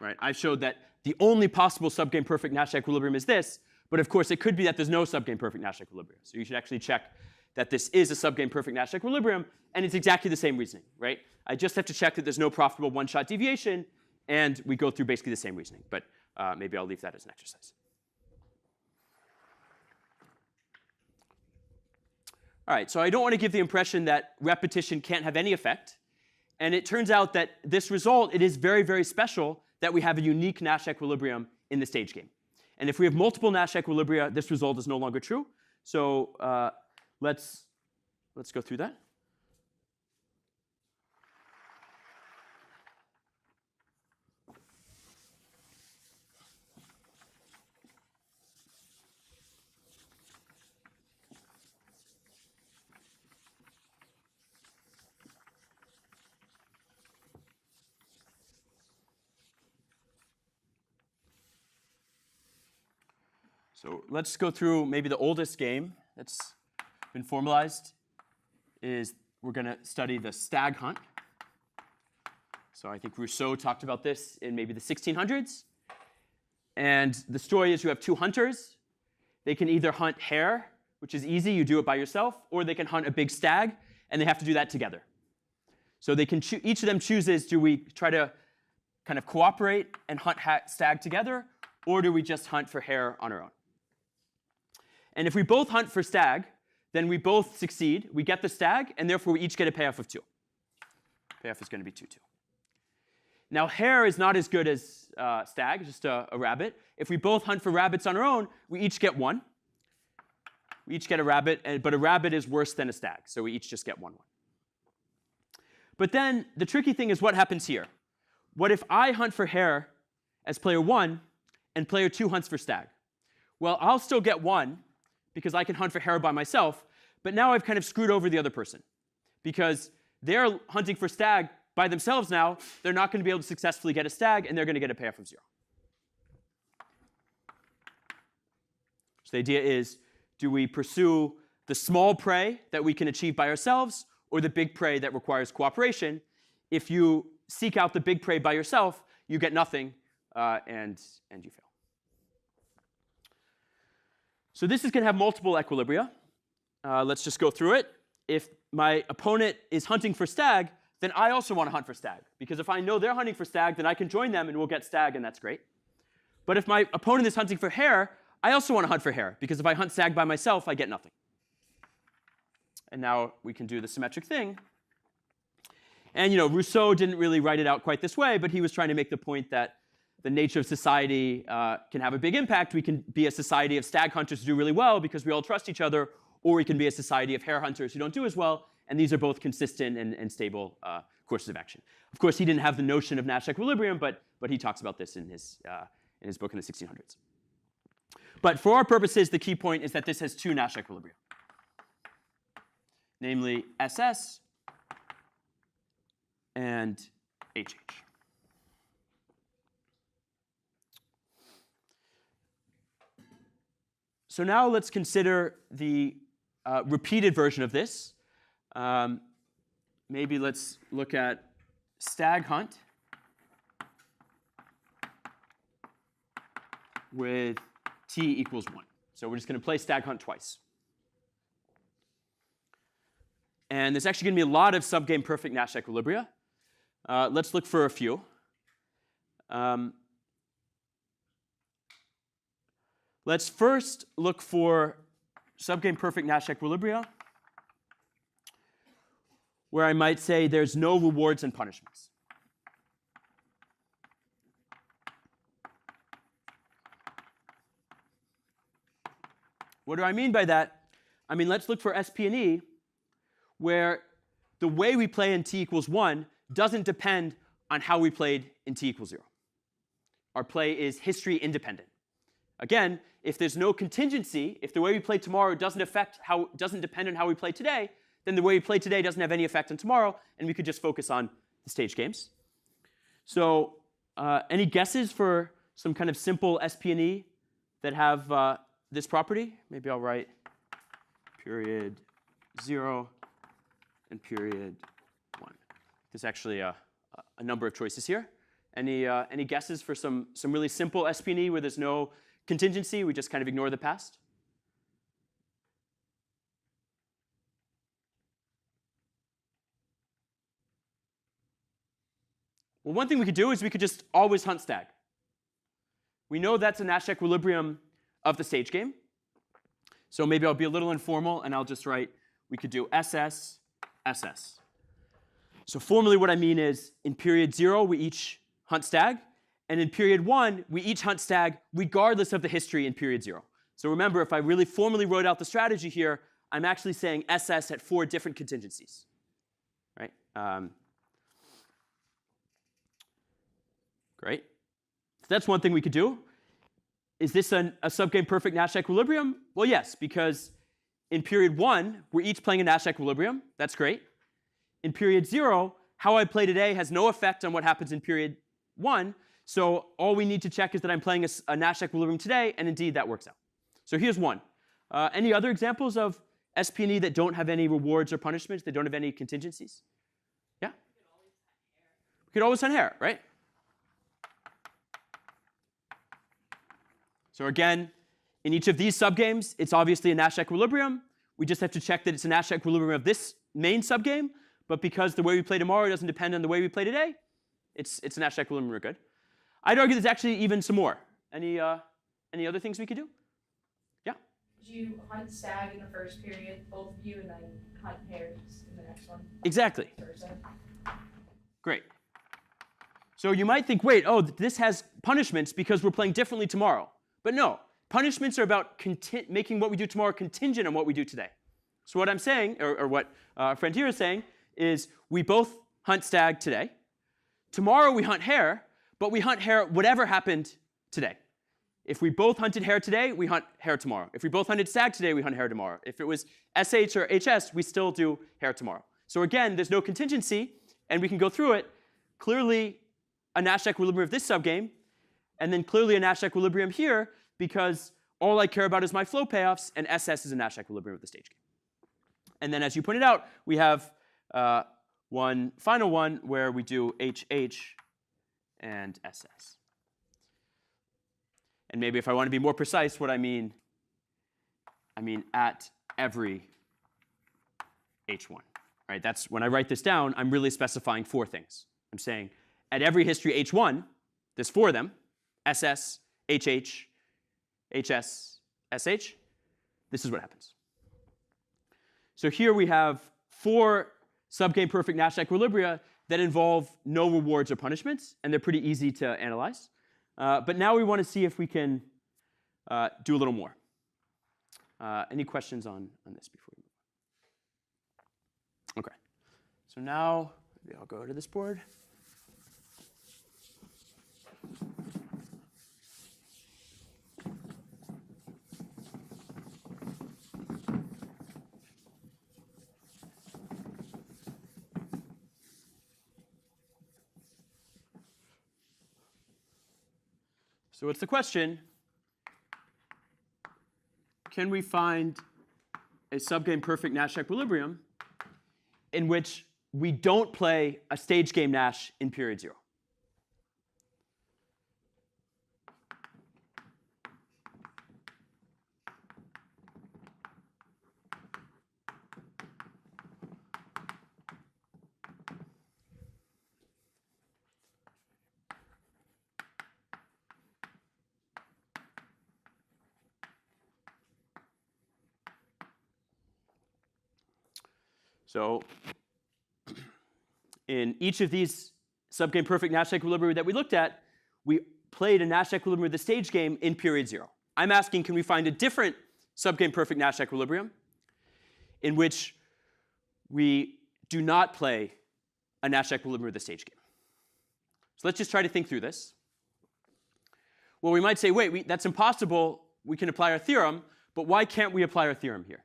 Right? I've showed that the only possible subgame perfect Nash equilibrium is this, but of course it could be that there's no subgame perfect Nash equilibrium. So you should actually check that this is a subgame perfect Nash equilibrium, and it's exactly the same reasoning, right? I just have to check that there's no profitable one-shot deviation, And we go through basically the same reasoning. But maybe I'll leave that as an exercise. All right, so I don't want to give the impression that repetition can't have any effect. And it turns out that this result, it is very, very special that we have a unique Nash equilibrium in the stage game. And if we have multiple Nash equilibria, this result is no longer true. So let's go through that. So let's go through maybe the oldest game that's been formalized is we're going to study the stag hunt. So I think Rousseau talked about this in maybe the 1600s. And the story is you have two hunters. They can either hunt hare, which is easy, you do it by yourself, or they can hunt a big stag, and they have to do that together. So they can each of them chooses, do we try to kind of cooperate and hunt stag together, or do we just hunt for hare on our own? And if we both hunt for stag, then we both succeed. We get the stag, and therefore we each get a payoff of 2. Payoff is going to be 2, 2. Now, hare is not as good as stag, just a rabbit. If we both hunt for rabbits on our own, we each get 1. We each get a rabbit, but a rabbit is worse than a stag, so we each just get 1, 1. But then the tricky thing is what happens here. What if I hunt for hare as player 1, and player 2 hunts for stag? Well, I'll still get 1, because I can hunt for hare by myself, but now I've kind of screwed over the other person. Because they're hunting for stag by themselves now, they're not going to be able to successfully get a stag, and they're going to get a payoff of 0. So the idea is, do we pursue the small prey that we can achieve by ourselves, or the big prey that requires cooperation? If you seek out the big prey by yourself, you get nothing, and you fail. So this is going to have multiple equilibria. Let's just go through it. If my opponent is hunting for stag, then I also want to hunt for stag. Because if I know they're hunting for stag, then I can join them and we'll get stag, and that's great. But if my opponent is hunting for hare, I also want to hunt for hare. Because if I hunt stag by myself, I get nothing. And now we can do the symmetric thing. And Rousseau didn't really write it out quite this way, but he was trying to make the point that the nature of society can have a big impact. We can be a society of stag hunters who do really well because we all trust each other, or we can be a society of hare hunters who don't do as well, and these are both consistent and stable courses of action. Of course, he didn't have the notion of Nash equilibrium, but he talks about this in his book in the 1600s. But for our purposes, the key point is that this has 2 Nash equilibria, namely SS and HH. So now let's consider the repeated version of this. Maybe let's look at stag hunt with t equals 1. So we're just going to play stag hunt twice. And there's actually going to be a lot of subgame perfect Nash equilibria. Let's look for a few. Let's first look for subgame perfect Nash equilibria, where I might say there's no rewards and punishments. What do I mean by that? I mean, let's look for SP&E, where the way we play in t equals 1 doesn't depend on how we played in t equals 0. Our play is history independent. Again, if there's no contingency, if the way we play tomorrow doesn't depend on how we play today, then the way we play today doesn't have any effect on tomorrow, and we could just focus on the stage games. So any guesses for some kind of simple SP&E that have this property? Maybe I'll write period 0 and period 1. There's actually a number of choices here. Any guesses for some really simple SP&E where there's no contingency, we just kind of ignore the past? Well, one thing we could do is we could just always hunt Stag. We know that's a Nash equilibrium of the stage game. So maybe I'll be a little informal, and I'll just write, we could do SS, SS. So formally what I mean is, in period 0, we each hunt Stag. And in period 1, we each hunt Stag regardless of the history in period 0. So remember, if I really formally wrote out the strategy here, I'm actually saying SS at 4 different contingencies. Right? Great. So that's one thing we could do. Is this a subgame perfect Nash equilibrium? Well, yes, because in period 1, we're each playing a Nash equilibrium. That's great. In period 0, how I play today has no effect on what happens in period 1. So all we need to check is that I'm playing a Nash equilibrium today, and indeed that works out. So here's one. Any other examples of SP&E that don't have any rewards or punishments? They don't have any contingencies? Yeah? We could always hunt hair, right? So again, in each of these subgames, it's obviously a Nash equilibrium. We just have to check that it's a Nash equilibrium of this main subgame. But because the way we play tomorrow doesn't depend on the way we play today, it's a Nash equilibrium, we're good. I'd argue there's actually even some more. Any other things we could do? Yeah? Would you hunt Stag in the first period, both of you, and then hunt hares in the next one? Exactly. Thursday? Great. So you might think, wait, oh, this has punishments because we're playing differently tomorrow. But no, punishments are about making what we do tomorrow contingent on what we do today. So what I'm saying, or what our friend here is saying, is we both hunt Stag today. Tomorrow we hunt hare, but we hunt hare whatever happened today. If we both hunted hare today, we hunt hare tomorrow. If we both hunted Stag today, we hunt hare tomorrow. If it was SH or HS, we still do hare tomorrow. So again, there's no contingency, and we can go through it. Clearly, a Nash equilibrium of this subgame, and then clearly a Nash equilibrium here, because all I care about is my flow payoffs, and SS is a Nash equilibrium of the stage game. And then as you pointed out, we have one final one where we do HH and SS. And maybe if I want to be more precise, what I mean at every H1. Right? That's when I write this down, I'm really specifying 4 things. I'm saying at every history H1, there's 4 of them, SS, HH, HS, SH. This is what happens. So here we have 4 subgame perfect Nash equilibria that involve no rewards or punishments, and they're pretty easy to analyze. But now we want to see if we can do a little more. Any questions on this before we move on? OK. So now maybe I'll go to this board. So what's the question? Can we find a subgame perfect Nash equilibrium in which we don't play a stage game Nash in period 0? So in each of these subgame perfect Nash equilibria that we looked at, we played a Nash equilibrium of the stage game in period 0. I'm asking, can we find a different subgame perfect Nash equilibrium in which we do not play a Nash equilibrium of the stage game? So let's just try to think through this. Well, we might say, wait, that's impossible. We can apply our theorem, but why can't we apply our theorem here?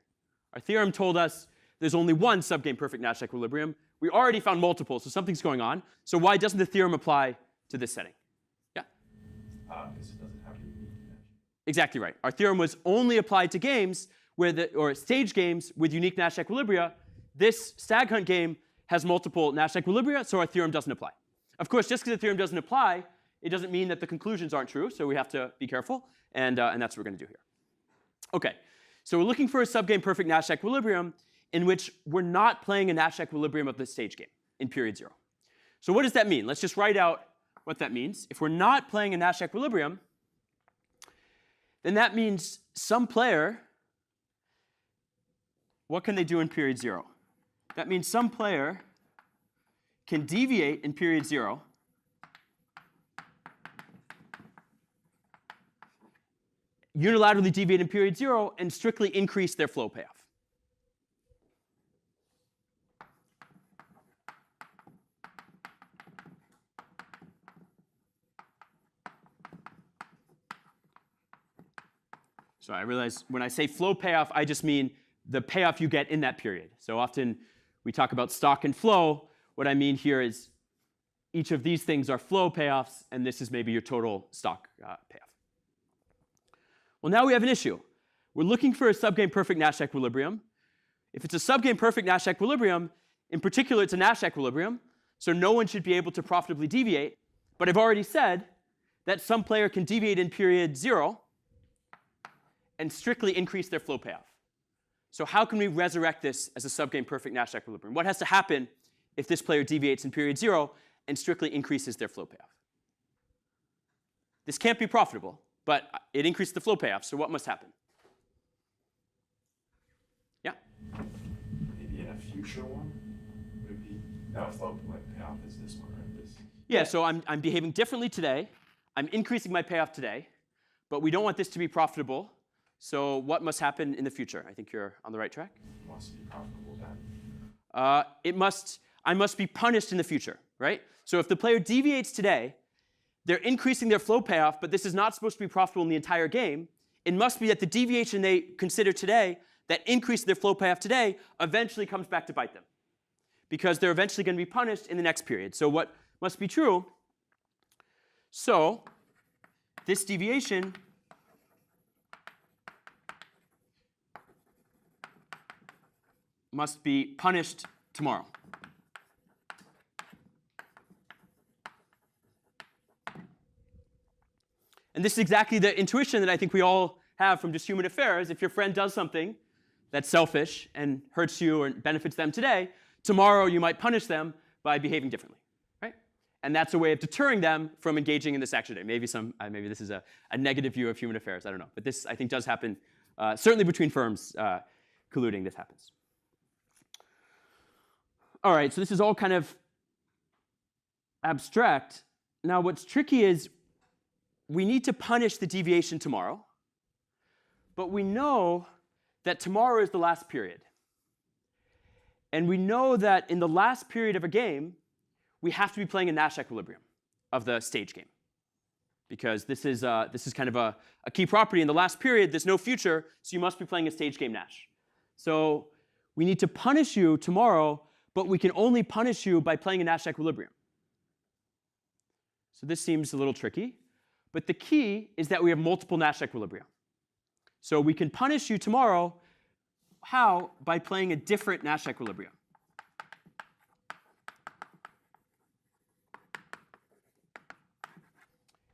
Our theorem told us there's only one subgame perfect Nash equilibrium. We already found multiple, so something's going on. So why doesn't the theorem apply to this setting? Yeah? Because it doesn't have a unique Nash. Exactly right. Our theorem was only applied to games or stage games with unique Nash equilibria. This stag hunt game has multiple Nash equilibria, so our theorem doesn't apply. Of course, just because the theorem doesn't apply, it doesn't mean that the conclusions aren't true, so we have to be careful, and that's what we're going to do here. OK, so we're looking for a subgame perfect Nash equilibrium in which we're not playing a Nash equilibrium of the stage game in period 0. So what does that mean? Let's just write out what that means. If we're not playing a Nash equilibrium, then that means some player, what can they do in period 0? That means some player can deviate in period 0 unilaterally deviate in period 0 and strictly increase their flow payoff. So I realize when I say flow payoff, I just mean the payoff you get in that period. So often we talk about stock and flow. What I mean here is each of these things are flow payoffs, and this is maybe your total stock payoff. Well, now we have an issue. We're looking for a subgame perfect Nash equilibrium. If it's a subgame perfect Nash equilibrium, in particular, it's a Nash equilibrium, so no one should be able to profitably deviate. But I've already said that some player can deviate in period 0 and strictly increase their flow payoff. So how can we resurrect this as a subgame perfect Nash equilibrium? What has to happen if this player deviates in period 0 and strictly increases their flow payoff? This can't be profitable, but it increased the flow payoff, so what must happen? Yeah? Maybe in a future one, would it be that flow payoff is this one, right? This. Yeah, so I'm behaving differently today. I'm increasing my payoff today, but we don't want this to be profitable. So what must happen in the future? I think you're on the right track. It must be profitable then. I must be punished in the future, right? So if the player deviates today, they're increasing their flow payoff, but this is not supposed to be profitable in the entire game. It must be that the deviation they consider today that increased their flow payoff today eventually comes back to bite them, because they're eventually going to be punished in the next period. So what must be true? So this deviation must be punished tomorrow. And this is exactly the intuition that I think we all have from just human affairs. If your friend does something that's selfish and hurts you or benefits them today, tomorrow you might punish them by behaving differently, right? And that's a way of deterring them from engaging in this action today. Maybe this is a negative view of human affairs. I don't know. But this, I think, does happen. Certainly between firms colluding, this happens. All right, so this is all kind of abstract. Now, what's tricky is we need to punish the deviation tomorrow, but we know that tomorrow is the last period. And we know that in the last period of a game, we have to be playing a Nash equilibrium of the stage game, because this is kind of a key property. In the last period, there's no future, so you must be playing a stage game Nash. So we need to punish you tomorrow, but we can only punish you by playing a Nash equilibrium. So this seems a little tricky. But the key is that we have multiple Nash equilibria. So we can punish you tomorrow. How? By playing a different Nash equilibrium.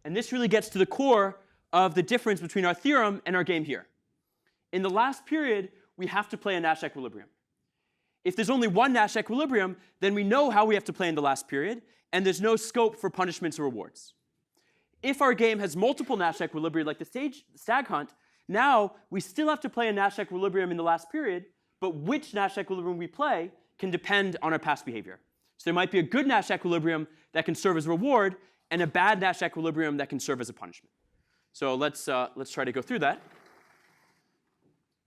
And this really gets to the core of the difference between our theorem and our game here. In the last period, we have to play a Nash equilibrium. If there's only one Nash equilibrium, then we know how we have to play in the last period, and there's no scope for punishments or rewards. If our game has multiple Nash equilibria, like the Stag hunt, now we still have to play a Nash equilibrium in the last period, but which Nash equilibrium we play can depend on our past behavior. So there might be a good Nash equilibrium that can serve as a reward, and a bad Nash equilibrium that can serve as a punishment. So let's try to go through that.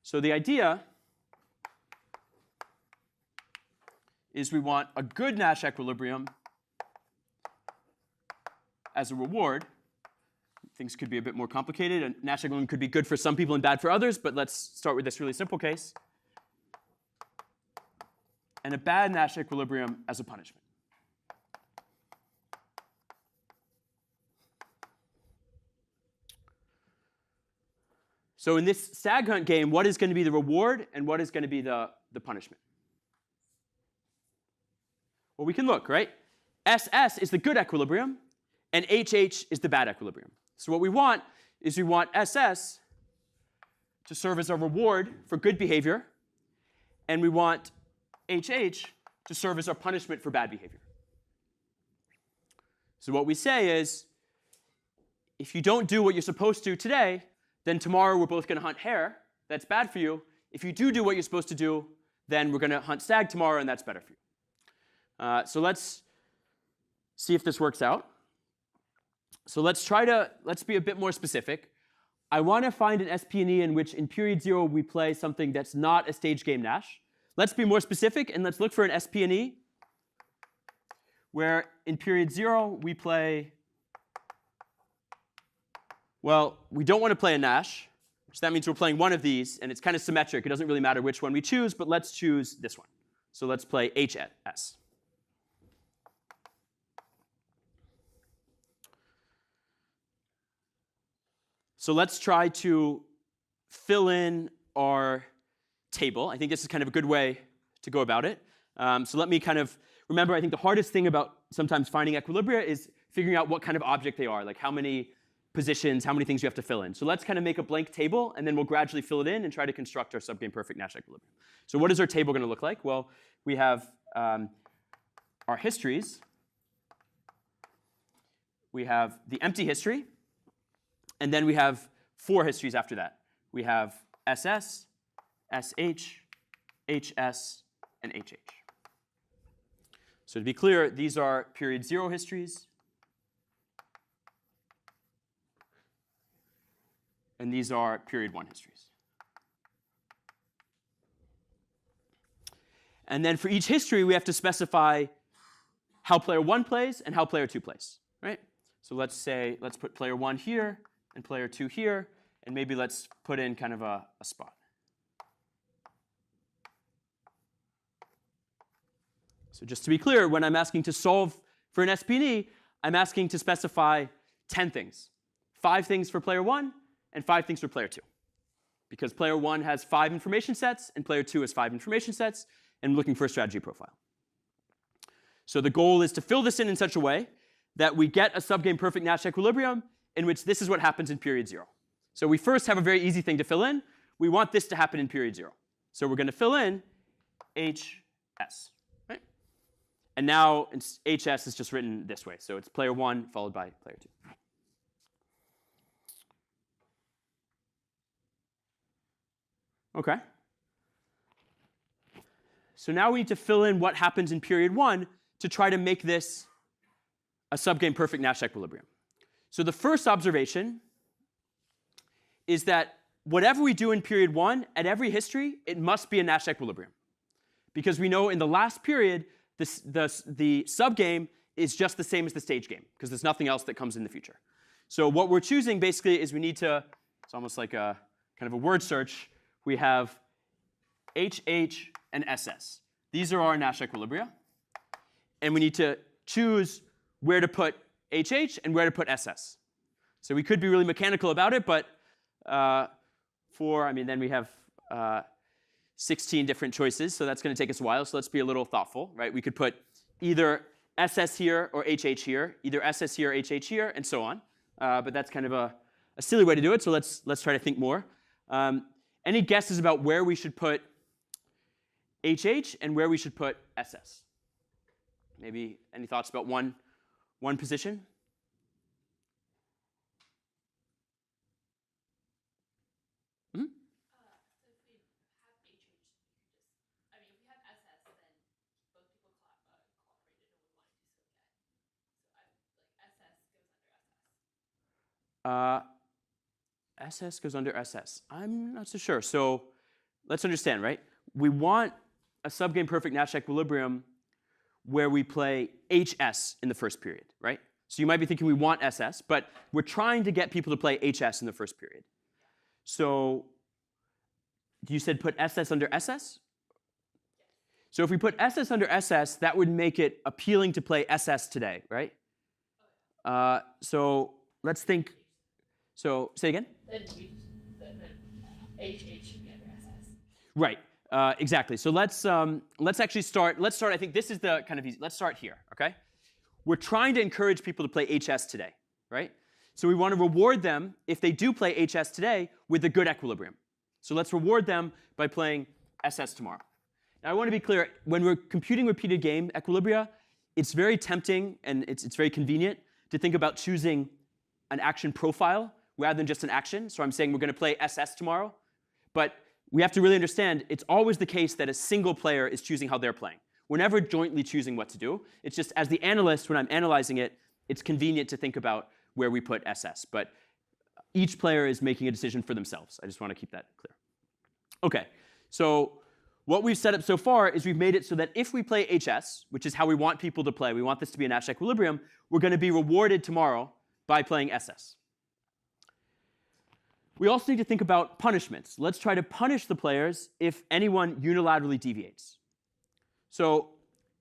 So the idea is we want a good Nash equilibrium as a reward. Things could be a bit more complicated. A Nash equilibrium could be good for some people and bad for others, but let's start with this really simple case. And a bad Nash equilibrium as a punishment. So in this Stag hunt game, what is going to be the reward and what is going to be the punishment? Well, we can look, right? SS is the good equilibrium, and HH is the bad equilibrium. So what we want is we want SS to serve as a reward for good behavior, and we want HH to serve as our punishment for bad behavior. So what we say is, if you don't do what you're supposed to today, then tomorrow we're both going to hunt hare. That's bad for you. If you do what you're supposed to do, then we're going to hunt stag tomorrow, and that's better for you. So let's see if this works out. So let's be a bit more specific. I want to find an SP&E in which in period 0 we play something that's not a stage game Nash. Let's be more specific, and let's look for an SP&E where in period 0 we play, well, we don't want to play a Nash, so that means we're playing one of these, and it's kind of symmetric. It doesn't really matter which one we choose, but let's choose this one. So let's play HS. So let's try to fill in our table. I think this is kind of a good way to go about it. So let me kind of remember, I think the hardest thing about sometimes finding equilibria is figuring out what kind of object they are, like how many positions, how many things you have to fill in. So let's kind of make a blank table, and then we'll gradually fill it in and try to construct our subgame perfect Nash equilibrium. So what is our table going to look like? Well, we have our histories. We have the empty history. And then we have 4 histories after that. We have SS, SH, HS, and HH. So to be clear, these are period 0 histories. And these are period 1 histories. And then for each history, we have to specify how player 1 plays and how player 2 plays, right? So let's put player 1 here and player 2 here, and maybe let's put in kind of a spot. So just to be clear, when I'm asking to solve for an SP&E, I'm asking to specify 10 things. 5 things for player 1 and 5 things for player 2. Because player 1 has 5 information sets and player 2 has 5 information sets, and I'm looking for a strategy profile. So the goal is to fill this in such a way that we get a subgame perfect Nash equilibrium in which this is what happens in period 0. So we first have a very easy thing to fill in. We want this to happen in period 0. So we're going to fill in HS. Right? And now HS is just written this way. So it's player 1 followed by player 2. OK. So now we need to fill in what happens in period 1 to try to make this a subgame perfect Nash equilibrium. So the first observation is that whatever we do in period 1, at every history, it must be a Nash equilibrium. Because we know in the last period, the subgame is just the same as the stage game, because there's nothing else that comes in the future. So what we're choosing basically is we need to, it's almost like a kind of a word search. We have HH and SS. These are our Nash equilibria. And we need to choose where to put HH and where to put SS. So we could be really mechanical about it, but then we have 16 different choices, so that's going to take us a while. So let's be a little thoughtful, right? We could put either SS here or HH here, either SS here or HH here, and so on. But that's kind of a silly way to do it, so let's try to think more. Any guesses about where we should put HH and where we should put SS? Maybe any thoughts about one position? So if we have HH, if we have SS, then both people cooperated and we wanted to still get. So SS goes under SS. I'm not so sure. So let's understand, right? We want a subgame perfect Nash equilibrium where we play HS in the first period, right? So you might be thinking we want SS, but we're trying to get people to play HS in the first period. So you said put SS under SS? So if we put SS under SS, that would make it appealing to play SS today, right? So let's think. So say again? Then HH should be under SS. Right. Exactly. So let's actually start. Let's start. I think this is the kind of easy. Let's start here. Okay. We're trying to encourage people to play HS today, right? So we want to reward them if they do play HS today with a good equilibrium. So let's reward them by playing SS tomorrow. Now I want to be clear. When we're computing repeated game equilibria, it's very tempting and it's very convenient to think about choosing an action profile rather than just an action. So I'm saying we're going to play SS tomorrow. But we have to really understand it's always the case that a single player is choosing how they're playing. We're never jointly choosing what to do. It's just as the analyst, when I'm analyzing it, it's convenient to think about where we put SS. But each player is making a decision for themselves. I just want to keep that clear. OK, so what we've set up so far is we've made it so that if we play HS, which is how we want people to play, we want this to be a Nash equilibrium, we're going to be rewarded tomorrow by playing SS. We also need to think about punishments. Let's try to punish the players if anyone unilaterally deviates. So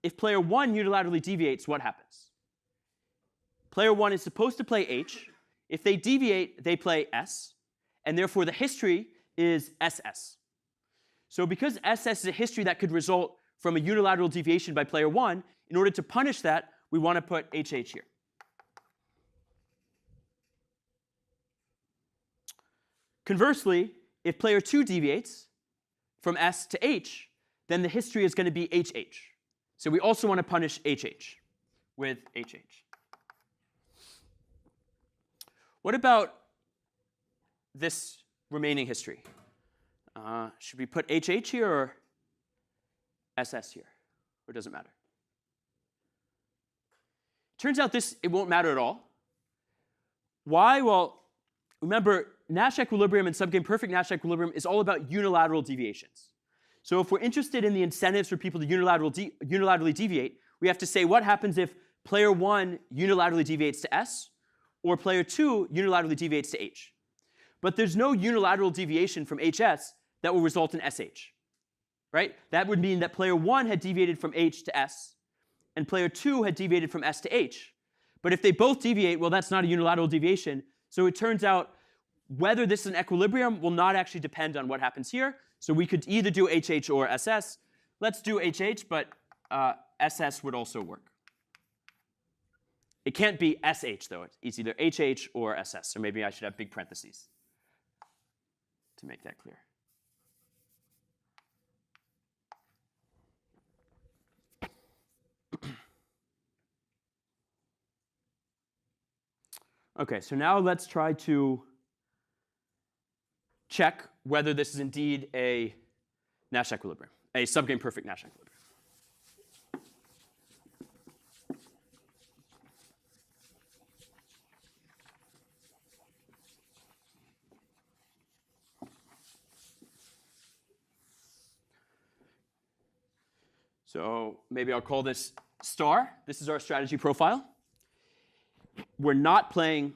if player 1 unilaterally deviates, what happens? Player 1 is supposed to play H. If they deviate, they play S. And therefore, the history is SS. So because SS is a history that could result from a unilateral deviation by player 1, in order to punish that, we want to put HH here. Conversely, if player 2 deviates from S to H, then the history is going to be HH. So we also want to punish HH with HH. What about this remaining history? Should we put HH here or SS here? Or does it matter? Turns out it won't matter at all. Why? Well, remember, Nash equilibrium and subgame perfect Nash equilibrium is all about unilateral deviations. So if we're interested in the incentives for people to unilaterally deviate, we have to say what happens if player 1 unilaterally deviates to S or player 2 unilaterally deviates to H. But there's no unilateral deviation from HS that will result in SH. Right? That would mean that player 1 had deviated from H to S and player 2 had deviated from S to H. But if they both deviate, well, that's not a unilateral deviation. So it turns out whether this is an equilibrium will not actually depend on what happens here. So we could either do HH or SS. Let's do HH, but SS would also work. It can't be SH, though. It's either HH or SS. So maybe I should have big parentheses to make that clear. OK, so now let's try to check whether this is indeed a Nash equilibrium, a subgame perfect Nash equilibrium. So maybe I'll call this star. This is our strategy profile. We're not playing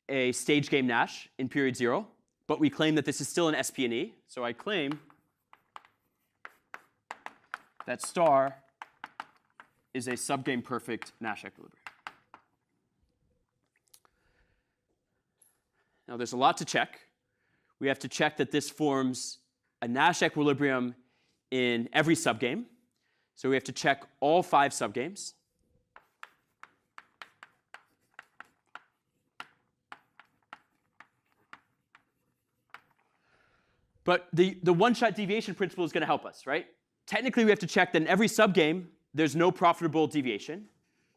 a stage game Nash in period 0, but we claim that this is still an SP&E. So I claim that star is a subgame perfect Nash equilibrium. Now there's a lot to check. We have to check that this forms a Nash equilibrium in every subgame. So we have to check all 5 subgames. But the one-shot deviation principle is going to help us, right? Technically, we have to check that in every subgame, there's no profitable deviation.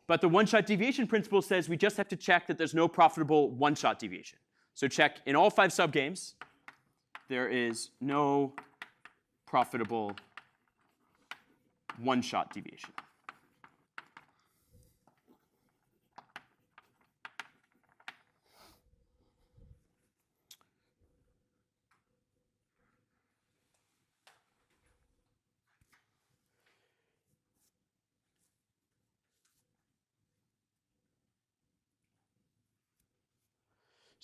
But the one-shot deviation principle says we just have to check that there's no profitable one-shot deviation. So check in all 5 subgames, there is no profitable one-shot deviation.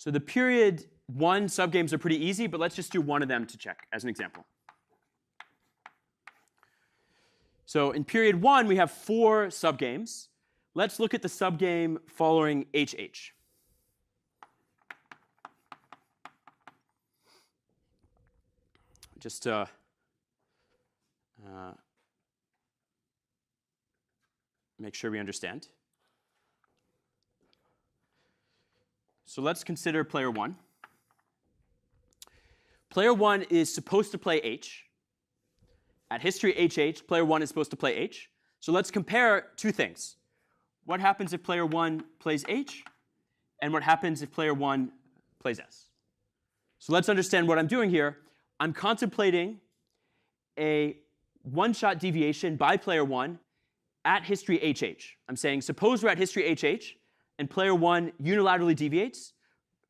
So the period 1 subgames are pretty easy, but let's just do one of them to check as an example. So in period 1, we have 4 subgames. Let's look at the subgame following HH. Just to make sure we understand. So let's consider player 1. Player 1 is supposed to play H. At history HH, player 1 is supposed to play H. So let's compare 2 things. what happens if player 1 plays H, and what happens if player 1 plays S. So let's understand what I'm doing here. I'm contemplating a one-shot deviation by player 1 at history HH. I'm saying, suppose we're at history HH, and player 1 unilaterally deviates.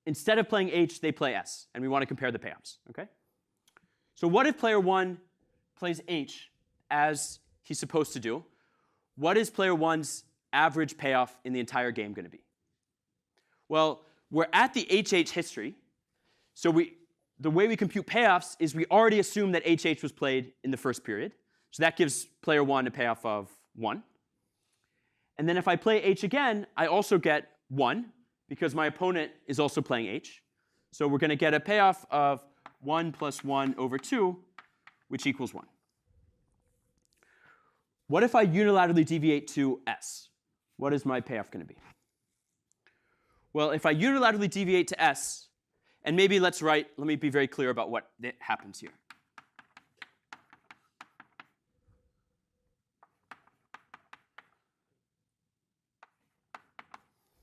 Instead of playing H, they play S, and we want to compare the payoffs. Okay? So what if player 1 plays H as he's supposed to do? What is player 1's average payoff in the entire game going to be? Well, we're at the HH history, so the way we compute payoffs is we already assume that HH was played in the first period. So that gives player 1 a payoff of 1. And then if I play H again, I also get 1, because my opponent is also playing H. So we're going to get a payoff of 1 plus 1 over 2, which equals 1. What if I unilaterally deviate to S? What is my payoff going to be? Well, if I unilaterally deviate to S, and maybe let me be very clear about what happens here.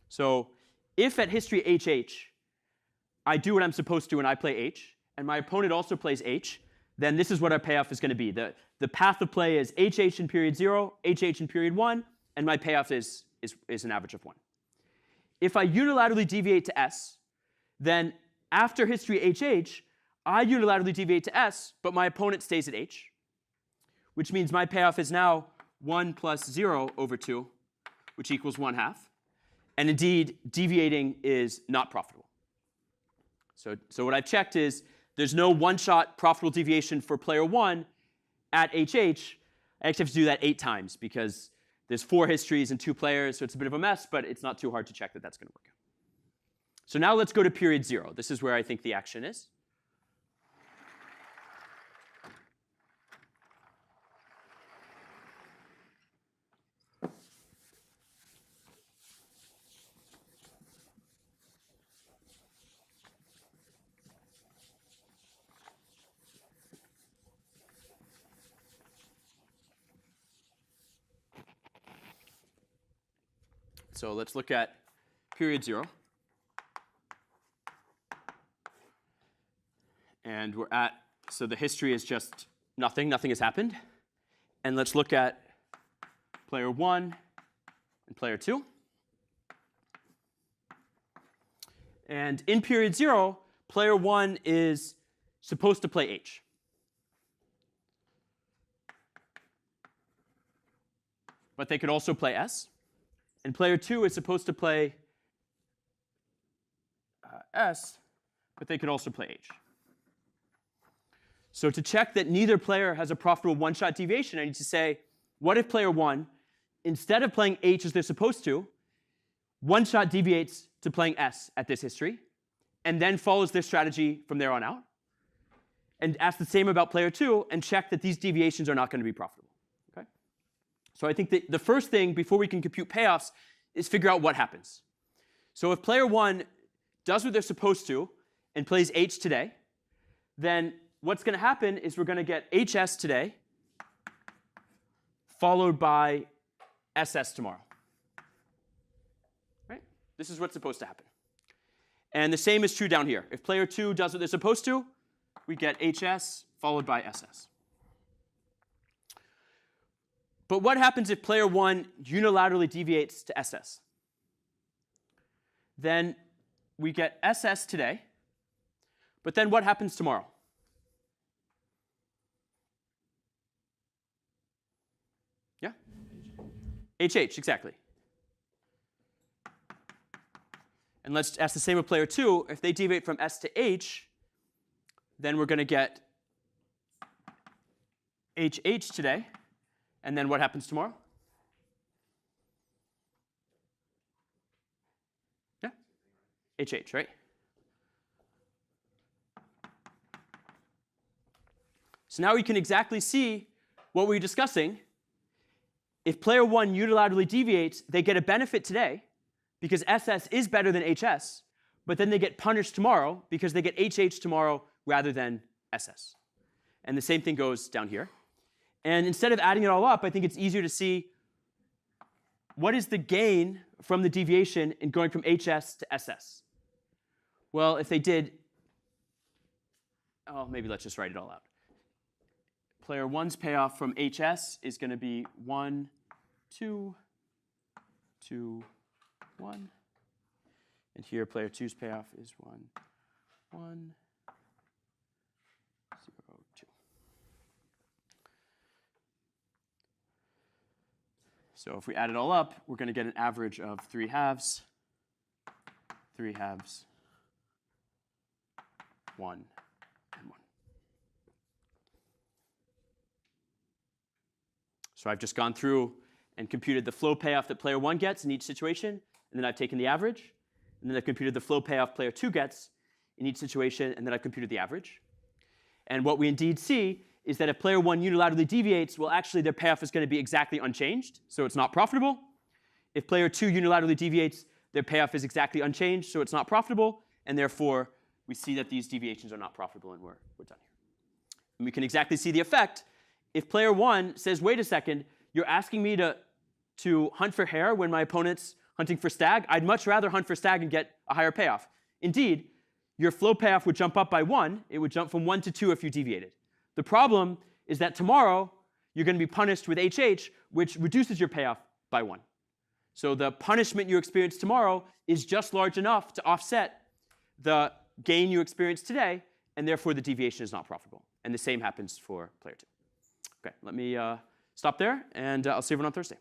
So if at history HH, I do what I'm supposed to and I play H, and my opponent also plays H, then this is what our payoff is going to be. The path of play is HH in period 0, HH in period 1, and my payoff is an average of 1. If I unilaterally deviate to S, then after history HH, I unilaterally deviate to S, but my opponent stays at H, which means my payoff is now 1 plus 0 over 2, which equals 1/2. And indeed, deviating is not profitable. So what I've checked is there's no one-shot profitable deviation for player 1 at HH. I actually have to do that 8 times because there's 4 histories and 2 players, so it's a bit of a mess, but it's not too hard to check that that's going to work out. So now let's go to period 0. This is where I think the action is. So let's look at period 0. And we're at, so the history is just nothing has happened. And let's look at player 1 and player 2. And in period 0, player 1 is supposed to play H. But they could also play S. And player 2 is supposed to play S, but they could also play H. So to check that neither player has a profitable one-shot deviation, I need to say, what if player 1, instead of playing H as they're supposed to, one-shot deviates to playing S at this history, and then follows their strategy from there on out? And ask the same about player 2, and check that these deviations are not going to be profitable. Okay? So I think that the first thing, before we can compute payoffs, is figure out what happens. So if player 1 does what they're supposed to and plays H today, then what's going to happen is we're going to get HS today, followed by SS tomorrow. Right? This is what's supposed to happen. And the same is true down here. If player 2 does what they're supposed to, we get HS followed by SS. But what happens if player 1 unilaterally deviates to SS? Then we get SS today, but then what happens tomorrow? Yeah? HH, exactly. And let's ask the same of player 2. If they deviate from S to H, then we're going to get HH today. And then what happens tomorrow? Yeah? HH, right? So now we can exactly see what we were discussing. If player 1 unilaterally deviates, they get a benefit today because SS is better than HS, but then they get punished tomorrow because they get HH tomorrow rather than SS. And the same thing goes down here. And instead of adding it all up, I think it's easier to see what is the gain from the deviation in going from HS to SS? Well, if they did, oh, maybe let's just write it all out. Player 1's payoff from HS is going to be 1, 2, 2, 1. And here, player 2's payoff is 1, 1, 0, 2. So if we add it all up, we're going to get an average of 3 halves, 3 halves, 1, and 1. So I've just gone through and computed the flow payoff that player 1 gets in each situation, and then I've taken the average, and then I've computed the flow payoff player 2 gets in each situation, and then I've computed the average. And what we indeed see is that if player 1 unilaterally deviates, well, actually their payoff is going to be exactly unchanged, so it's not profitable. If player 2 unilaterally deviates, their payoff is exactly unchanged, so it's not profitable, and therefore we see that these deviations are not profitable, and we're done here. And we can exactly see the effect. If player 1 says, wait a second, you're asking me to hunt for hare when my opponent's hunting for stag, I'd much rather hunt for stag and get a higher payoff. Indeed, your flow payoff would jump up by 1. It would jump from 1 to 2 if you deviated. The problem is that tomorrow, you're going to be punished with HH, which reduces your payoff by 1. So the punishment you experience tomorrow is just large enough to offset the gain you experience today, and therefore the deviation is not profitable. And the same happens for player 2. OK, let me stop there, and I'll see everyone on Thursday.